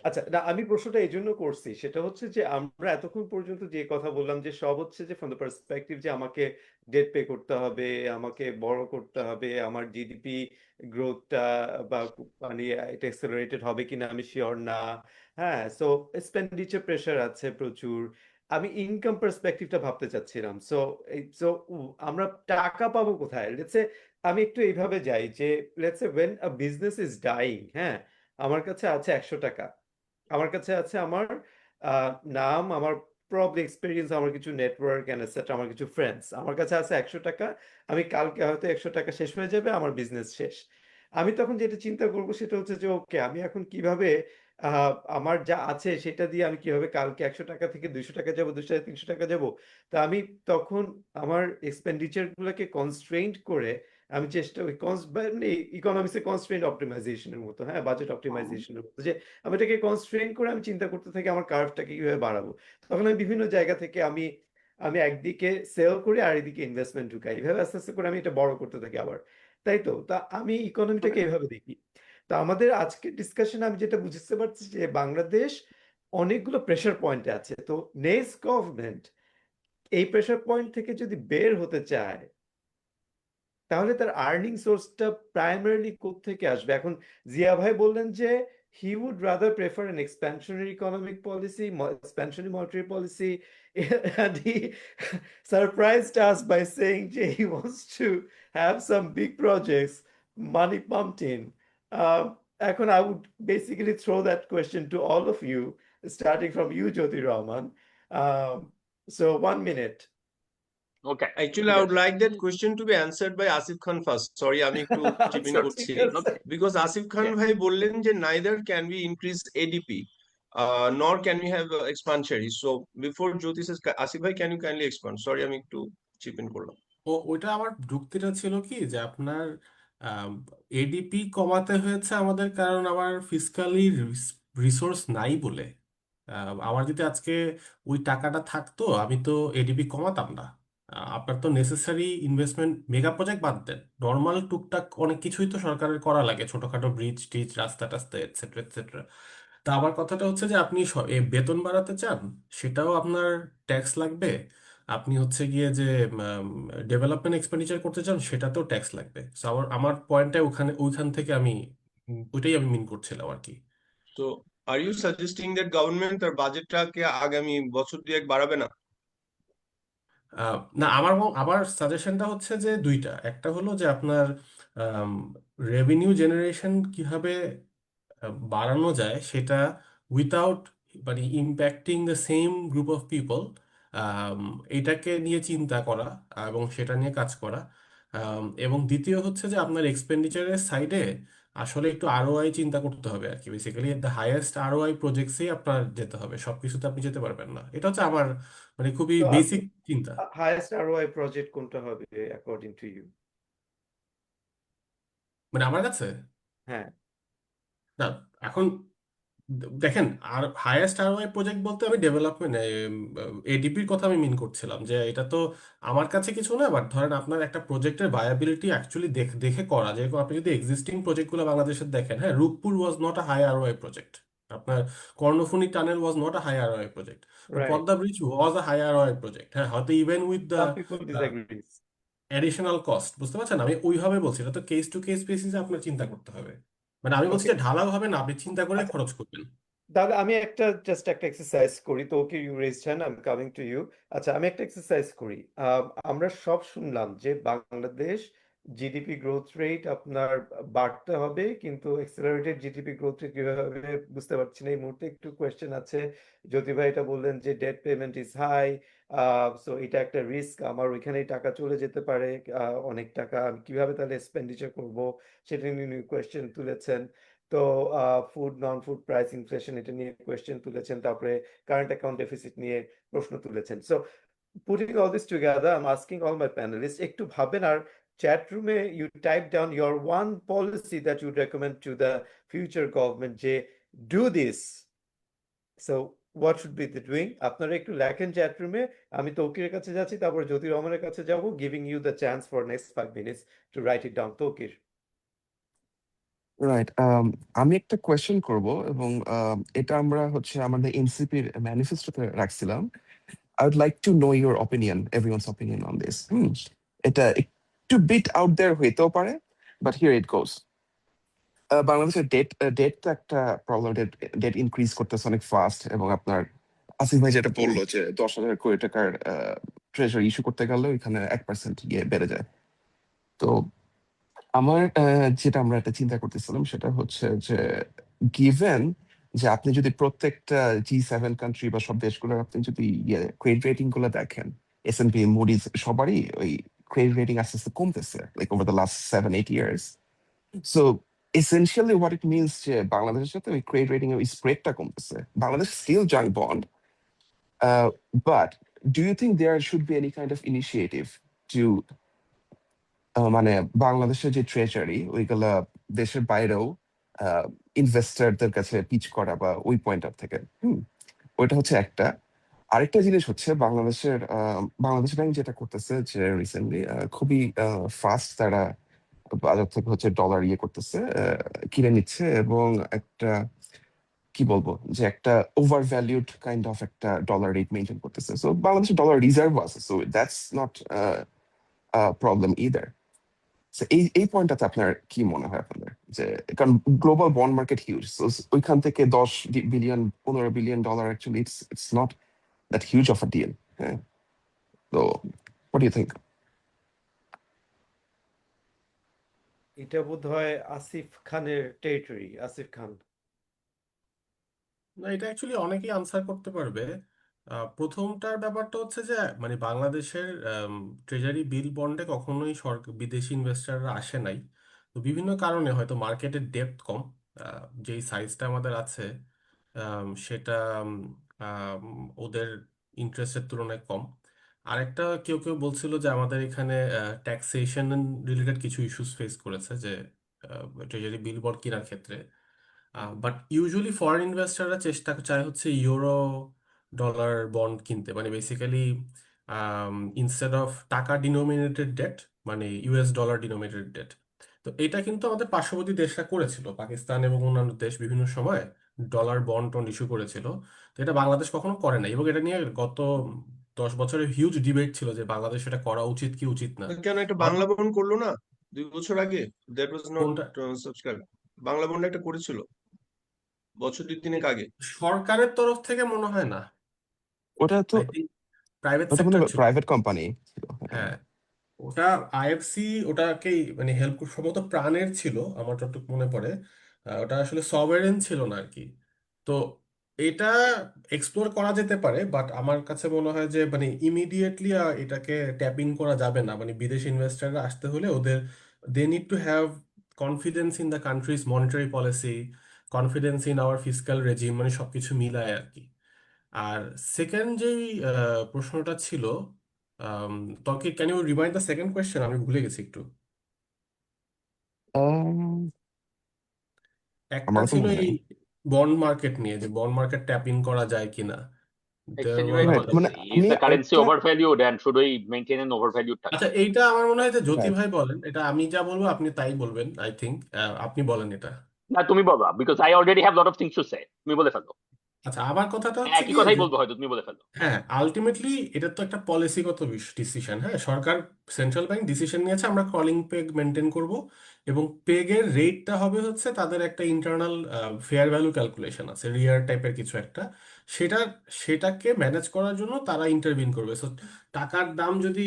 আচ্ছা, না আমি প্রশ্নটা এই জন্য করছি, সেটা হচ্ছে যে আমরা এতক্ষণ পর্যন্ত যে কথা বললাম যে সব হচ্ছে যে ফ্রম দ্য পার্সপেক্টিভ যে আমাকে ডেট পে করতে হবে, আমাকে বড় করতে হবে, আমার জিডিপি গ্রোথটা বা মানে এটা অ্যাক্সেলারেটেড হবে কিনা আমি শিওর না। হ্যাঁ, সো এক্সপেন্ডিচার প্রেশার আছে প্রচুর। আমি ইনকাম পার্সপেক্টিভটা ভাবতে চাচ্ছিলাম। সো আমরা টাকা পাবো কোথায়? লেটস সে আমি একটু এইভাবে যাই যে let's say when a business is dying, হ্যাঁ, আমার কাছে আছে 100 টাকা, আমার কাছে আছে আমার নাম, আমার প্রবলি এক্সপিরিয়েন্স, আমার কিছু নেটওয়ার্ক এন্ড এটসেট্রা, আমার কিছু ফ্রেন্ডস, আমার কাছে আছে 100 টাকা। আমি কালকে হয়তো 100 টাকা শেষ হয়ে যাবে, আমার বিজনেস শেষ। আমি তখন যেটা চিন্তা করবো সেটা হচ্ছে যে ওকে আমি এখন কিভাবে আমার যা আছে সেটা দিয়ে আমি কিভাবে কালকে 100 টাকা থেকে 200 টাকা যাবো, 200 থেকে 300 টাকা যাবো। তা আমি তখন আমার এক্সপেন্ডিচার গুলোকে কনস্ট্রেইন্ট করে আমি চেষ্টা ওই মানে ইকোনমিক্সে কনস্ট্রেইন্ট অপটিমাইজেশনের মতো, হ্যাঁ, বাজেট অপটিমাইজেশনের মতো, যে আমি এটাকে কনস্ট্রেইন করে আমি চিন্তা করতে থাকি আমার কার্ভটাকে কিভাবে বাড়াবো। তখন আমি বিভিন্ন জায়গা থেকে আমি আমি একদিকে সেল করি আর এদিকে ইনভেস্টমেন্ট ঢুকাই, এইভাবে আস্তে আস্তে করে আমি এটা বড় করতে থাকি আবার। তাই তো, তা আমি ইকোনমিটাকে এভাবে দেখি। তো আমাদের আজকের ডিসকাশনে আমি যেটা বুঝতে পারছি যে বাংলাদেশ অনেকগুলো প্রেশার পয়েন্টে আছে। তো নেক্সট গভর্নমেন্ট এই প্রেশার পয়েন্ট থেকে যদি বের হতে চায় তাহলে তার আর্নিং সোর্সটা প্রাইমারিলি কোত্থেকে আসবে? এখন জিয়া ভাই বললেন যে he would rather prefer an expansionary economic policy, expansionary monetary policy, and he surprised us by saying যে he wants to have some big projects, money pumped in. এখন I would basically throw that question to all of you, starting from you, Jyoti Rahman. Um, so 1 minute. Okay, Actually, ঠিক I would আছে। like that question to be answered by Asif Khan first. Sorry, আমি একটু chip in আচ্ছা, করছি ঠিক আছে। because Asif Khan ভাই বললেন যে neither can we increase ADP, nor can we have expansionary. So before Jyoti says, Asif ভাই, can you kindly expand? Sorry, আমি একটু চিপ ইন করলাম। ওইটা আমার যুক্তিটা ছিল কি যে আপনার এডিপি কমাতে হয়েছে আমাদের কারণ আমার ফিসকালি রিসোর্স নাই বলে। আমার যদি আজকে ওই টাকাটা থাকতো আমি তো এডিপি কমাতাম না। আপনার তো নেসেসারি ইনভেস্টমেন্ট, মেগা প্রজেক্ট বাদ দেন, নর্মাল টুকটাক অনেক কিছুই তো সরকারের করা লাগে, ছোটখাটো ব্রিজ টিজ রাস্তা টাস্তা এটসেট্রা এটসেট্রা। তা আমার কথাটা হচ্ছে যে আপনি এই বেতন বাড়াতে চান, সেটাও আপনার ট্যাক্স লাগবে। আপনি হচ্ছে গিয়ে যে ডেভেলপমেন্ট এক্সপেন্ডিচার করতে চান, সেটাতেও ট্যাক্স লাগবে। So আমার পয়েন্টটা ওইখান থেকে আমি ওইটাই আমি মিন করছিলাম আর কি। So are you suggesting that government তার বাজেটটাকে আগামী বছর দুয়েক বাড়াবে না? না, আমার সাজেশনটা হচ্ছে যে দুইটা। একটা হলো যে আপনার রেভিনিউ জেনারেশন কিভাবে বাড়ানো যায় সেটা উইথাউট মানে impacting the same group of people, এটাকে নিয়ে চিন্তা করা এবং সেটা নিয়ে কাজ করা। এবং দ্বিতীয় হচ্ছে যে আপনার এক্সপেন্ডিচারের সাইডে আসলে একটু আরওআই চিন্তা করতে হবে আর কি। বেসিক্যালি দ্য হাইয়েস্ট আরওআই প্রজেক্টসেই আপনার যেতে হবে, সবকিছুতে আপনি যেতে পারবেন না। এটা হচ্ছে আমার মানে খুবই তো আপনি বেসিক চিন্তা। হাইয়েস্ট আরওআই প্রজেক্ট কোনটা হবে অ্যাকর্ডিং টু ইউ? মানে আমার কাছে হ্যাঁ, না, এখন দেখেন, আর হাইয়েস্ট আরওআই প্রজেক্ট বলতে আমি ডেভেলপমেন্ট এডিপির কথা আমি মিন করছিলাম, যে এটা তো আমার কাছে কিছু না, বাট ধরেন আপনার একটা প্রজেক্টের ভায়াবিলিটি অ্যাকচুয়ালি দেখে করা। যেরকম আপনি যদি এক্সিস্টিং প্রজেক্টগুলো বাংলাদেশের দেখেন, হ্যাঁ, Rooppur was not a high ROI project, আপনার Karnaphuli tunnel was not a high ROI project, but right. Padma bridge was a high ROI project. হ্যাঁ, হয়তো even with the some people disagree. Additional cost, বুঝতে পারছেন? আমি ওইভাবে বলছি, এটা তো কেস টু কেস বেসিসে আপনার চিন্তা করতে হবে। মানে আমি বলছি ওকে, যে ঢালাও হবে না, আপনি চিন্তা করে আচ্ছা, খরচ করবেন। তাহলে আমি জাস্ট একটা এক্সারসাইজ করি। তো okay, you raised hand, I am coming to you. আচ্ছা, আমি একটা এক্সারসাইজ করি। আমরা সব শুনলাম যে বাংলাদেশ জিডিপি গ্রোথ রেট আপনার বাড়তে হবে, কিন্তু এক্সেলারেটেড জিডিপি গ্রোথ রেট কিভাবে হবে বুঝতে পারছি না এই মুহূর্তে। একটু কোয়েশ্চেন আছে। জ্যোতি ভাই এটা বললেন যে debt payment is high, so এটা একটা রিস্ক, আমার ওইখানেই টাকা চলে যেতে পারে অনেক টাকা, আমি কিভাবে তাহলে এক্সপেন্ডিচার করব সেটা নিয়ে কোয়েশ্চেন তুলেছেন। তো food non food price inflation এটা নিয়ে কোয়েশ্চেন তুলেছেন, তারপরে কারেন্ট অ্যাকাউন্ট ডেফিসিট নিয়ে প্রশ্ন তুলেছেন। So putting all this together, I'm asking all my panelists একটু ভাবেন আর চ্যাট রুমে you type down your one policy that you recommend to the future government যে do this. So what should be the doing? আপনারা একটু লেখেন chat রুমে। আমি তৌকিরের কাছে যাচ্ছি, তারপর জ্যোতি রহমানের কাছে যাব, giving you the chance for next 5 minutes to write it down. Taukir. Right. আমি একটা কোয়েশ্চেন করব, এবং এটা আমরা হচ্ছে আমাদের এনসিপির ম্যানিফেস্টোতে রাখছিলাম। I would like to know your opinion, everyone's opinion on this. এটা একটু বিট আউট দেয়ার হইতেও পারে, বাট হিয়ার ইট গোস। বাংলাদেশের ডেট তো একটা প্রবলেম। ডেট ইনক্রিজ করতেছে অনেক ফাস্ট, এবং আপনার আসিফ ভাই যেটা বললো যে 10,000 কোটি টাকার ট্রেজারি ইস্যু করতে গেলে ওইখানে 1% গিয়ে বেড়ে যায়। তো আমার যেটা আমরা একটা চিন্তা করতেছিলাম সেটা হচ্ছে যে, গিভেন যে আপনি যদি প্রত্যেকটা G7 কান্ট্রি বা সব দেশগুলোর আপনি যদি ক্রেডিট রেটিং গুলো দেখেন, S&P, মুডিজ, সবারই ওই ক্রেডিট রেটিং আস্তে আস্তে কমতেছে, like over the last 7-8 years. So essentially what it means যে বাংলাদেশের সাথে ওই ক্রেডিট রেটিং এর স্প্রেডটা কমতেছে। Bangladesh still junk bond, but do you think there should be any kind of initiative to মানে বাংলাদেশের যে ট্রেজারি ওইগুলা দেশের বাইরেও ইনভেস্টরদের কাছে পিচ করা, বা ওই পয়েন্ট অফ থেকে ওইটা হচ্ছে একটা। আরেকটা জিনিস হচ্ছে বাংলাদেশ ব্যাংক যেটা করতেছে যে রিসেন্টলি খুবই ফাস্ট তারা বাজার থেকে হচ্ছে ডলার করতেছে, কিনে নিচ্ছে, এবং একটা কি বলবো যে একটা ওভার ভ্যালিউড কাইন্ড অফ একটা ডলার রেট মেনটেন করতেছে। সো বাংলাদেশের ডলার রিজার্ভ আছে, so that's not problem either. এই পয়েন্টটাতে আপনার কি মনে হয় আপনাদের, যে কারণ গ্লোবাল বন্ড মার্কেট হিউজ, ওইখান থেকে 10 billion, $15 billion actually it's not that huge of a deal. হ্যাঁ, তো হোয়াট ডু ইউ থিঙ্ক? এটা বোধহয় আসিফ খানের টেরিটরি। আসিফ খান। না, এটা অ্যাকচুয়ালি অনেকেই আনসার করতে পারবে। প্রথমটার ব্যাপারটা হচ্ছে যে মানে বাংলাদেশের ট্রেজারি বিল বন্ডে কখনোই সরকার বিদেশি ইনভেস্টররা আসে নাই। তো বিভিন্ন কারণে হয়তো মার্কেটের ডেপথ কম, যেই সাইজটা আমাদের আছে সেটা উম, আম, ওদের ইন্টারেস্টের তুলনায় কম। আরেকটা কেউ কেউ বলছিল যে আমাদের এখানে ট্যাক্সেশন রিলেটেড কিছু ইস্যুস ফেস করেছে, যে ট্রেজারি বিল বন্ড কেনার ক্ষেত্রে। বাট ইউজুয়ালি ফরেন ইনভেস্টররা চেষ্টা চায় হচ্ছে ইউরো ডলার বন্ড কিনতে, মানে বেসিক্যালি ইনস্টেড অফ টাকা ডিনোমিনেটেড ডেট, মানে ইউএস ডলার ডিনোমিনেটেড ডেট। তো এটা কিন্তু আমাদের পার্শ্ববর্তী দেশরা করেছিল, পাকিস্তান এবং অন্যান্য দেশ বিভিন্ন সময় ডলার বন্ড টন্ড ইস্যু করেছিল। তো এটা বাংলাদেশ কখনো করে নাই, এবং এটা নিয়ে গত 10 বছরের হিউজ ডিবেট ছিল যে বাংলাদেশ এটা করা উচিত কি উচিত না। কেন একটা বাংলা বন্ড করলো না 2 বছর আগে? দ্যাট ওয়াজ নট কোনটা? সাবস্ক্রাইব। বাংলা বন্ড একটা করেছিল বছর 2-3 আগে। সরকারের তরফ থেকে মনে হয় না, ওটা তো আই থিঙ্ক প্রাইভেট ওটা মানে সেক্টর ছিল। প্রাইভেট কোম্পানি ছিল। হ্যাঁ, ওটা আইএফসি ওটাকেই মানে হেল্প, সম্ভবত প্রাণের ছিল আমার যতটুকু মনে পড়ে। ওটা আসলে সভারেন ছিল না আর কি। তো এটা এক্সপ্লোর করা যেতে পারে, বাট আমার কাছে মনে হয় যে মানে ইমিডিয়েটলি এটাকে ট্যাপ ইন করা যাবে না। মানে বিদেশি ইনভেস্টররা আসতে হলে ওদের they need to have confidence in the country's monetary policy, confidence in our fiscal regime, মানে সবকিছু মিলায় আর কি। আর সেকেন্ড যেই প্রশ্নটা ছিল, আম, তোকে can you remind the second question, আমি ভুলে গেছি একটু। একটা আমারও তো ছিল মনে এই নাই। বন্ড মার্কেট নিয়ে, যে বন্ড মার্কেট ট্যাপ ইন করা যায় কিনা। There exchange were rate right, other- মানে পলিসি, ইজ আমি দ্য কারেন্সি একটা overvalued and should we maintain an overvalued টাকা? আচ্ছা, এইটা আমার মনে হয় যে জ্যোতি রাইট। ভাই বলেন, এটা আমি যা বলবো আপনি তাই বলবেন আই থিঙ্ক। আপনি বলেন এটা। না, তুমি বলো, because I already have lot of things to সে। তুমি বলে ফেলো। আচ্ছা, আমার কথাটা হচ্ছে একই কি কথাই যে বলবো হয়তো, তুমি বলে ফেলো। হ্যাঁ, আলটিমেটলি এটা তো একটা পলিসিগত ডিসিশন। হ্যাঁ, সরকার, সেন্ট্রাল ব্যাংক ডিসিশন নিয়েছে আমরা কলিং পেগ মেনটেন করব, এবং পেগের রেটটা হবে হচ্ছে তাদের একটা ইন্টারনাল ফেয়ার ভ্যালু ক্যালকুলেশন আছে, রিয়ার টাইপের কিছু একটা। সেটা সেটাকে ম্যানেজ করার জন্য তারা ইন্টারভিন করবে। সো টাকার দাম যদি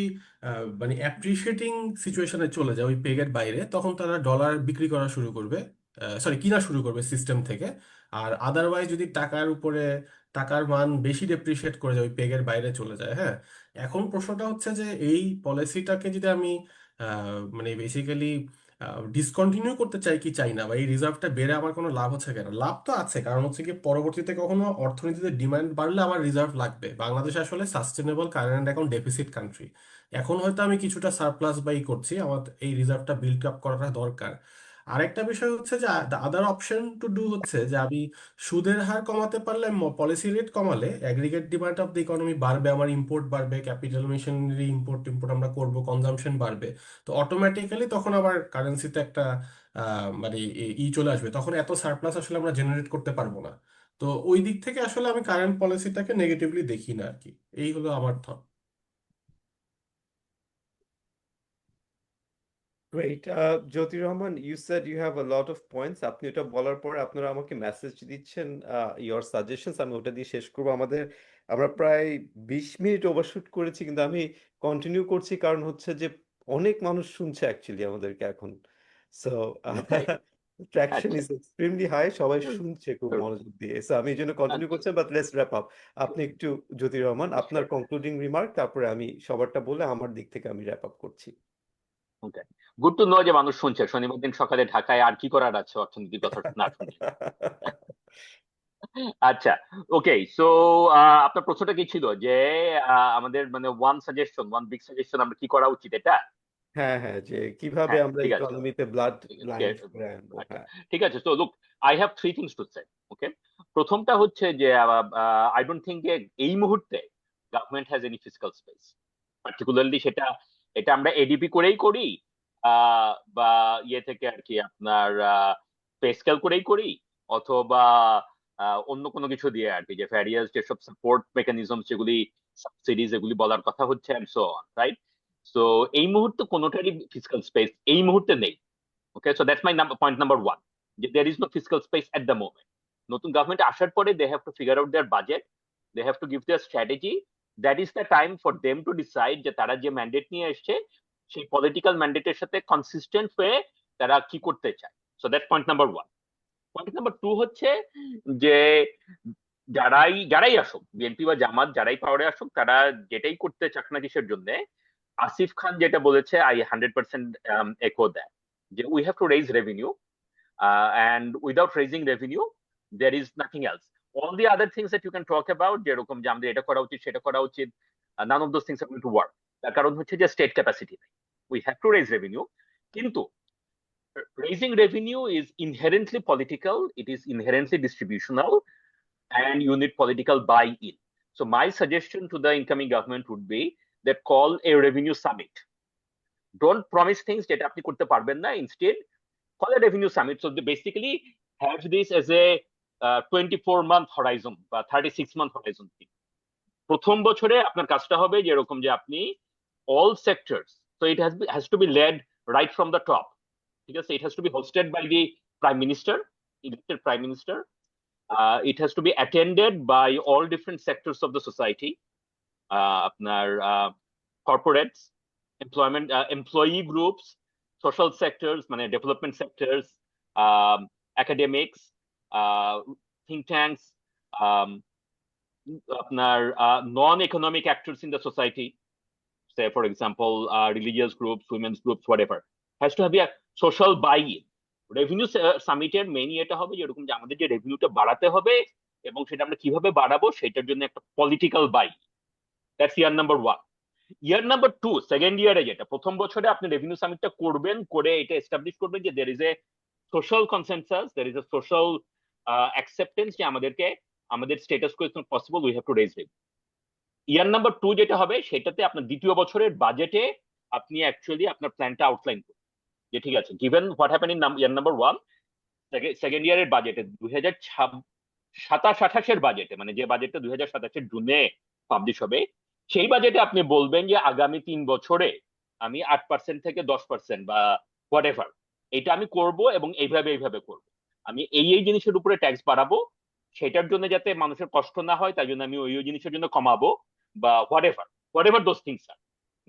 মানে অ্যাপ্রিসিয়েটিং সিচুয়েশনে চলে যায় ওই পেগের বাইরে, তখন তারা ডলার বিক্রি করা শুরু করবে, সরি কিনা শুরু করবে সিস্টেম থেকে। আর আদারওয়াইজ যদি টাকার মান বেশি ডেপ্রিসিয়েট করে যায়, ওই পেগের বাইরে চলে যায়। হ্যাঁ, এখন প্রশ্নটা হচ্ছে যে এই পলিসিটাকে যদি আমি মানে বেসিক্যালি ডিসকন্টিনিউ করতে চাই কি চাই না, বা এই রিজার্ভটা বেড়ে আমার কোনো লাভ হচ্ছে কেন? লাভ তো আছে, কারণ হচ্ছে কি পরবর্তীতে কখনো অর্থনীতিতে ডিমান্ড বাড়লে আমার রিজার্ভ লাগবে। বাংলাদেশ আসলে sustainable current account deficit country. এখন হয়তো আমি কিছুটা সারপ্লাস বাই করছি, আমার এই রিজার্ভটা বিল্ড আপ করাটা দরকার। আরেকটা বিষয় হচ্ছে যে আদার অপশন টু ডু হচ্ছে যে আমি সুদের হার কমাতে পারলে, পলিসি রেট কমালে aggregate demand of the economy বাড়বে, আমার ইম্পোর্ট বাড়বে, ক্যাপিটাল মেশিনারি ইম্পোর্ট টিম্পোর্ট আমরা করবো, কনজাম্পশন বাড়বে। তো অটোমেটিক্যালি তখন আবার কারেন্সিতে একটা মানে চলে আসবে, তখন এত সারপ্লাস আসলে আমরা জেনারেট করতে পারবো না। তো ওই দিক থেকে আসলে আমি কারেন্ট পলিসিটাকে নেগেটিভলি দেখি না আর কি। এই হলো আমার thought. Great. Jyoti Rahman, you said you have a lot of points. আপনি ওটা বলার পরে আপনারা আমাকে মেসেজ দিচ্ছেন ইয়োর সাজেশনস, আমি ওটা দিয়ে শেষ করবো। আমরা প্রায় 20 মিনিট ওভারশুট করেছি, কিন্তু আমি কন্টিনিউ করছি কারণ হচ্ছে যে অনেক মানুষ শুনছে অ্যাকচুয়ালি আমাদেরকে এখন। So Right. ট্র্যাকশন আচ্ছা ইজ এক্সট্রিমলি হাই, সবাই শুনছে খুব Sure. মনোযোগ দিয়ে। সো আমি এই জন্য কন্টিনিউ করছি, বাট লেটস র্যাপ আপ। আপনি একটু, জ্যোতি রহমান, আপনার Sure. কনক্লুডিং রিমার্ক, তারপরে আমি সবারটা বলে আমার দিক থেকে আমি র্যাপ আপ করছি। Okay. গুড টু নো যে মানুষ শুনছে। শনিবার দিন সকালে ঢাকায় আর কি করার আছে অর্থনীতির কথা না শুনলে। আচ্ছা, ওকে। সো আপনার প্রশ্নটা কি ছিল যে আমাদের মানে ওয়ান বিগ সাজেশন আমরা কি করা উচিত, এটা? হ্যাঁ, হ্যাঁ, যে কিভাবে হ্যাঁ, আমরা ঠিক আছে। ইকোনমিতে ব্লাড লাইন কে- করে আনবো। আচ্ছা, হ্যাঁ, ঠিক আছে। তো look, I have three things to say. Okay, প্রথমটা হচ্ছে যে আই ডোন্ট থিঙ্ক যে এই মুহূর্তে government has any physical space, particularly এটা আমরা এডিপি করেই করি, বা ইয়ে থেকে আর কি আপনার পে স্কেল করেই করি, অথবা অন্য কোনো কিছু দিয়ে আর কি, যে ভ্যারিয়াস যেসব সাপোর্ট মেকানিজম যেগুলি সাবসিডিজ এগুলি বলার কথা হচ্ছে, and so on, right? So এই মুহূর্তে কোনোটারই ফিজিক্যাল স্পেস এই মুহূর্তে নেই। Okay, so that's my point number one. There is no fiscal space at the moment. নতুন গভর্নমেন্ট আসার পরে they have to figure out their budget. They have to give their strategy. That is the time for them to decide যে তারা যে mandate নিয়ে এসছে সেই political ম্যান্ডেটের সাথে কনসিস্টেন্ট হয়ে তারা কি করতে চায়। So that's point number one. Point number two হচ্ছে যে যারাই আসুক, বিএনপি বা জামাত যারাই পাওয়ারে আসুক, তারা যেটাই করতে চাক না কিসের জন্য, আসিফ খান যেটা বলেছে আই 100% echo that, যে we have to raise revenue, and without raising revenue there is nothing else. All the other things that you can talk about, যেরকম যে আমাদের এটা করা উচিত সেটা করা উচিত, none of those things are going to work. তার কারণ হচ্ছে যে স্টেট ক্যাপাসিটি নাই। We have to raise revenue, কিন্তু raising revenue is inherently political, it is inherently distributional, and you need political buy-in. So my suggestion to the incoming government would be that call a revenue summit. Don't promise things that আপনি করতে পারবেন না, instead call a revenue summit. So they basically have this as a 24-month horizon বা 36-month horizon thing. প্রথম বছরে আপনার কাজটা হবে যেরকম যে আপনি all sectors, so it has to be led right from the top. ঠিক আছে, it has to be hosted by the prime minister, elected prime minister. It has to be attended by all different sectors of the society, আপনার corporates, employee groups, social sectors, মানে development sectors, academics, think tanks, আপনার non-economic actors in the society, say for example religious groups, women's groups, whatever. Has to have a social buy-in. Revenue সামিটের main এটা হবে যেরকম যে আমাদের যে রেভিনিউটা বাড়াতে হবে এবং সেটা আমরা কিভাবে বাড়াবো সেটার জন্য একটা political buy. That's year number one. Year number two, second ইয়ারে যেটা, প্রথম বছরে আপনি রেভিনিউ সামিটটা করবেন, করে এটা এস্টাবলিশ করবেন যে there is a social consensus, there is a social acceptance যে আমাদের status quo is not possible, we have to raise revenue. Year number two যেটা হবে সেটাতে আপনার দ্বিতীয় বছরের বাজেটে আপনি অ্যাকচুয়ালি আপনার প্ল্যানটা আউটলাইন করুন যে ঠিক আছে, given what happen in year number one, second ইয়ারের বাজেটে 2027-28 বাজেটে, মানে যে বাজেটটা 2027 জুনে পাবলিশ হবে, সেই বাজেটে আপনি বলবেন যে আগামী 3 বছরে আমি 8% থেকে 10% বা হোয়াট এভার এটা আমি করব এবং এইভাবে করব। আমি এই জিনিসের উপরে ট্যাক্স বাড়াবো, সেটার জন্য যাতে মানুষের কষ্ট না হয় তাই জন্য আমি ওই জিনিসের জন্য কমাবো, বা whatever those things are.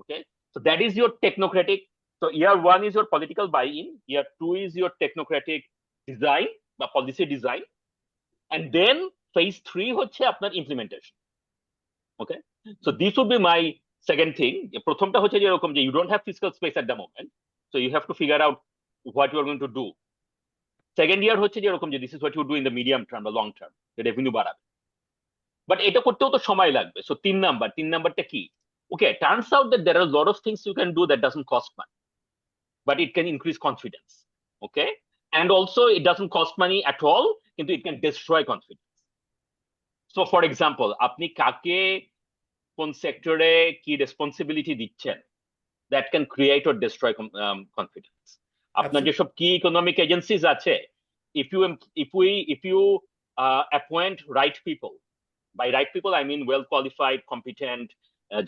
Okay, so that is your technocratic. So year one is your political buy-in, year two is your technocratic design বা policy design, and then phase 3 হচ্ছে আপনার implementation. Okay, so this would be my second thing. প্রথমটা হচ্ছে যে এরকম যে you don't have fiscal space at the moment, so you have to figure out what you are going to do. Second year হচ্ছে যে এরকম যে this is what you do in the medium term বা long term, the revenue বাড়াবে, but এটা করতেও তো সময় লাগবে। So তিন নাম্বারটা কি? Okay, turns out that there are a lot of things you can do that doesn't cost money, but it can increase confidence. Okay, and also it doesn't cost money at all, কিন্তু it can destroy confidence. So for example, আপনি কাকে কোন সেক্টরে কি responsibility দিচ্ছেন, that can create or destroy confidence. আপনার Absolutely. যেসব কি ইকোনমিক এজেন্সিজ আছে, if you appoint right people, by right people I mean well qualified, competent,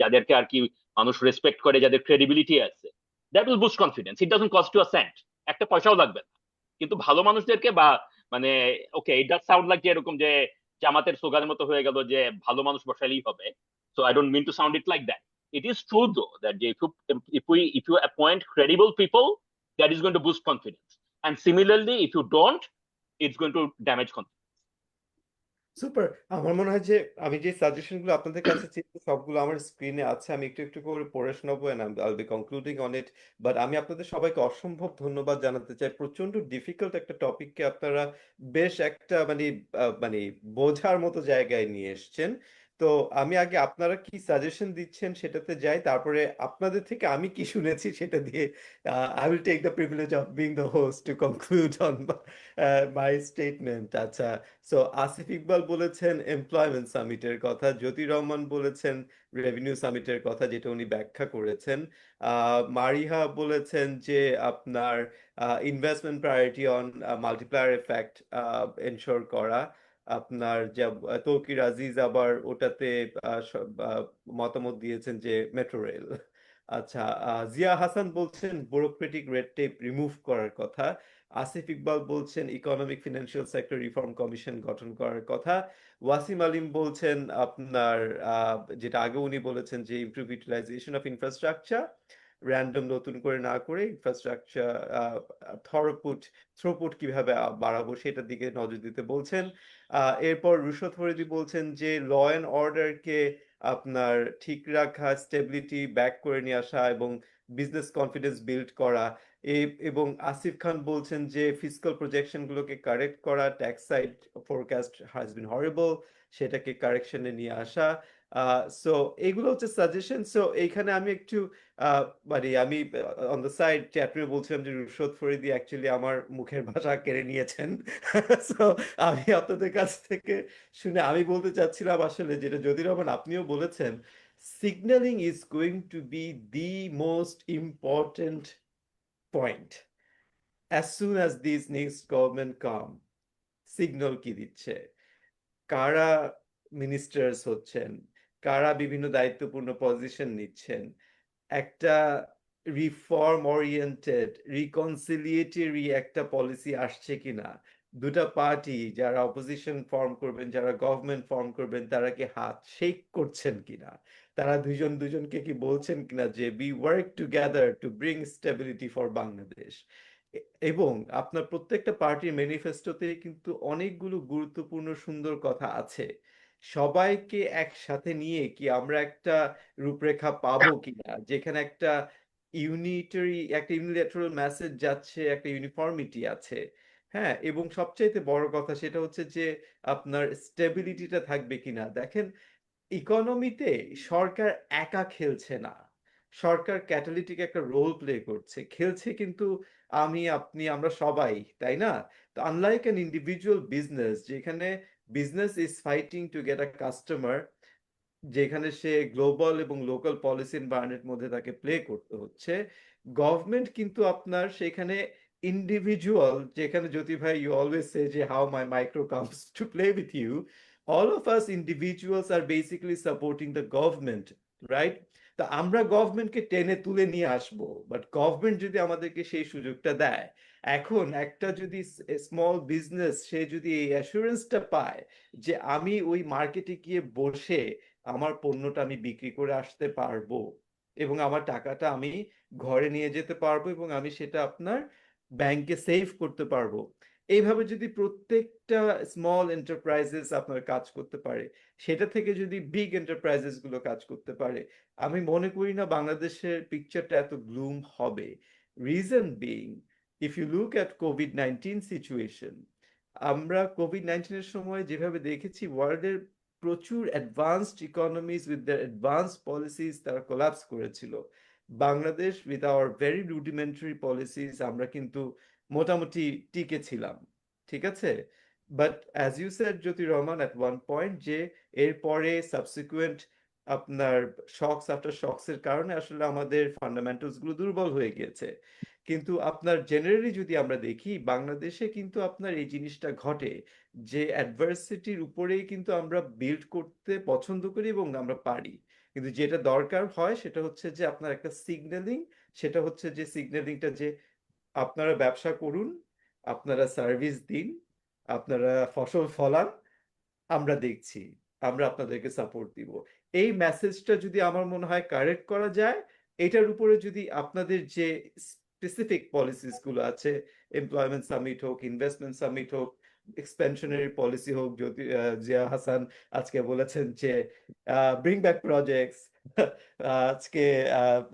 যাদেরকে আর কি মানুষ রেসপেক্ট করে, যাদের ক্রেডিবিলিটি আছে, that will boost confidence. It doesn't cost you a cent, একটা পয়সাও লাগবে না। কিন্তু ভালো মানুষদেরকে বা মানে okay it does sound like যে এরকম যে জামাতের স্লোগানের মতো হয়ে গেল যে ভালো মানুষ বসালেই হবে। So I don't mean to sound it like that. It is true though that if you appoint credible people, that is going to boost confidence. And similarly, if you don't, it's going to damage confidence. Super. আমার মনে হয় যে আমি যে সাজেশনগুলো আপনাদের কাছে চেয়েছি সবগুলো আমার স্ক্রিনে আছে, আমি একটু একটু করে পড়ে শোনাবো and I'll be concluding on it. But আমি আপনাদের সবাইকে অসম্ভব ধন্যবাদ জানাতে চাই। প্রচন্ড ডিফিকাল্ট একটা টপিককে আপনারা বেশ একটা মানে বোঝার মতো জায়গায় নিয়ে এসছেন। তো আমি আগে আপনারা কি সাজেশন দিচ্ছেন সেটাতে যাই, তারপরে আপনাদের থেকে আমি কি শুনেছি সেটা দিয়ে I will take the privilege of being the host to conclude on my statement. আচ্ছা, সো আসিফ ইকবাল বলেছেন এমপ্লয়মেন্ট সামিটের কথা, জ্যোতি রহমান বলেছেন রেভিনিউ সামিটের কথা, যেটা উনি ব্যাখ্যা করেছেন। মারিহা বলেছেন যে আপনার investment priority on multiplier effect ensure করা। আপনার যা তৌকির আজিজ আবার ওটাতে মতামত দিয়েছেন যে মেট্রো রেল। আচ্ছা, জিয়া হাসান বলছেন ব্যুরোক্রেটিক রেড টেপ রিমুভ করার কথা। আসিফ ইকবাল বলছেন economic financial sector reform commission গঠন করার কথা। ওয়াসিম আলিম বলছেন আপনার যেটা আগে উনি বলেছেন যে improve utilization of infrastructure, random নতুন করে না করে ইনফ্রাস্ট্রাকচার থ্রুপুট কিভাবে বাড়াবো সেটার দিকে নজর দিতে বলছেন। এরপর রুশদ ফরিদি বলছেন যে ল অ্যান্ড অর্ডারকে আপনার ঠিক রাখা, স্টেবিলিটি ব্যাক করে নিয়ে আসা এবং বিজনেস কনফিডেন্স বিল্ড করা। এবং আসিফ খান বলছেন যে ফিসকাল প্রজেকশন গুলোকে কারেক্ট করা, tax side forecast has been horrible, সেটাকে কারেকশনে নিয়ে আসা। সো এগুলো হচ্ছে সাজেশন। সো এইখানে আমি একটু মানে আমি অন দ্য সাইড চ্যাপ্টারে বলছিলাম যে রুশদ ফরিদি অ্যাকচুয়ালি আমার মুখের ভাষা কেড়ে নিয়েছেন। সো আমি আপনাদের কাছ থেকে শুনে আমি বলতে চাচ্ছিলাম আসলে যেটা জ্যোতি রহমান আপনিও বলেছেন, signalling is going to be the most important point. As soon as these next government come, signal কি দিচ্ছে, কারা মিনিস্টার্স হচ্ছেন, কারা বিভিন্ন দায়িত্বপূর্ণ পজিশন নিচ্ছেন, একটা রিফর্ম ওরিয়েন্টেড রিকনসিলিয়েটরি একটা পলিসি আসছে কিনা, দুটা পার্টি যারা অপোজিশন ফর্ম করবেন, যারা গভর্নমেন্ট ফর্ম করবেন, তারা কি হাত শেক করছেন কিনা, তারা দুজনকে কি বলছেন কিনা যে we work together to bring stability for Bangladesh. এবং আপনার প্রত্যেকটা পার্টির ম্যানিফেস্টোতে কিন্তু অনেকগুলো গুরুত্বপূর্ণ সুন্দর কথা আছে। সবাইকে একসাথে নিয়ে কি আমরা একটা রূপরেখা পাবো কিনা, যেখানে একটা ইউনিল্যাটারাল মেসেজ যাচ্ছে, একটা ইউনিফর্মিটি আছে। হ্যাঁ, এবং সবচাইতে বড় কথা সেটা হচ্ছে যে আপনার স্টেবিলিটিটা থাকবে কিনা। দেখেন, ইকোনমিতে সরকার একা খেলছে না, সরকার ক্যাটালিটিক একটা রোল প্লে করছে, খেলছে কিন্তু আমি, আপনি, আমরা সবাই, তাই না? তো আনলাইক অ্যান ইন্ডিভিজুয়াল বিজনেস, যেখানে business is fighting to get a customer, যেখানে সে গ্লোবাল এবং লোকাল পলিসি এনভায়রনমেন্ট মধ্যে তাকে প্লে করতে হচ্ছে, গভর্নমেন্ট কিন্তু আপনার সেখানে ইন্ডিভিজুয়াল, যেখানে জ্যোতি ভাই ইউ অলওয়েজ সে যে how my micro comes to play with you, all of us individuals are basically supporting the government, right? তা আমরা গভর্নমেন্টকে টেনে তুলে নিয়ে আসবো, বাট গভর্নমেন্ট যদি আমাদেরকে সেই সুযোগটা দেয়। এখন একটা যদি স্মল বিজনেস সে যদি এই অ্যাসুরেন্সটা পায় যে আমি ওই মার্কেটে গিয়ে বসে আমার পণ্যটা আমি বিক্রি করে আসতে পারবো এবং আমার টাকাটা আমি ঘরে নিয়ে যেতে পারবো এবং আমি সেটা আপনার ব্যাংকে সেভ করতে পারবো, এইভাবে যদি প্রত্যেকটা স্মল এন্টারপ্রাইজেস আপনার কাজ করতে পারে, সেটা থেকে যদি বিগ এন্টারপ্রাইজেস গুলো কাজ করতে পারে, আমি মনে করি না বাংলাদেশের পিকচারটা এত গ্লুম হবে। Reason being, if you look at কোভিড-19 সিচুয়েশন, আমরা কোভিড-19 এর সময় যেভাবে দেখেছি ওয়ার্ল্ডের প্রচুর advanced economies with their advance policies তারা কোলাপস করেছিল। Bangladesh with our very rudimentary policies আমরা কিন্তু মোটামুটি টিকে ছিলাম, ঠিক আছে? But as you said Jyoti Rahman at one point, যে এরপরে সাবসিকুয়েন্ট আপনার শকস আফটার শকসের কারণে আসলে আমাদের ফান্ডামেন্টালস গুলো দুর্বল হয়ে গিয়েছে। কিন্তু আপনার জেনারেলি যদি আমরা দেখি বাংলাদেশে কিন্তু আপনার এই জিনিসটা ঘটে যে অ্যাডভার্সিটির উপরেই কিন্তু আমরা বিল্ড করতে পছন্দ করি এবং আমরা পারি। কিন্তু যেটা দরকার হয় সেটা হচ্ছে যে আপনার একটা সিগন্যালিং, সেটা হচ্ছে যে সিগন্যালিংটা যে আপনারা ব্যবসা করুন, আপনারা সার্ভিস দিন, আপনারা ফসল ফলান, আমরা দেখছি, আমরা আপনাদেরকে সাপোর্ট দিব। এই মেসেজটা যদি আমার মনে হয় কারেক্ট করা যায়, এটার উপরে যদি আপনাদের যে স্পেসিফিক পলিসিস গুলো আছে, এমপ্লয়মেন্ট সামিট হোক, ইনভেস্টমেন্ট সামিট হোক, এক্সপেনশনারি পলিসি হোক, যদি জিয়া হাসান আজকে বলেছেন যে ব্রিং ব্যাক প্রজেক্টস, আজকে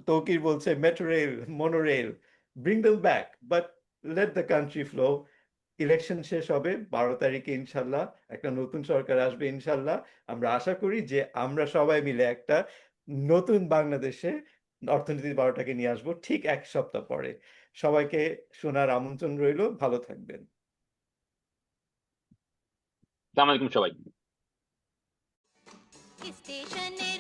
তৌকির বলছে metro rail, monorail, bring them back, but let the country flow. Election শেষ হবে 12 তারিখে, ইনশাল্লাহ একটা নতুন সরকার আসবে ইনশাল্লাহ। আমরা আশা করি যে আমরা সবাই মিলে একটা নতুন বাংলাদেশে অর্থনীতির 12টাকে নিয়ে আসবো ঠিক 1 সপ্তাহ পরে। সবাইকে শোনার আমন্ত্রণ রইল, ভালো থাকবেন। আসসালামু আলাইকুম সবাই। স্টেশনে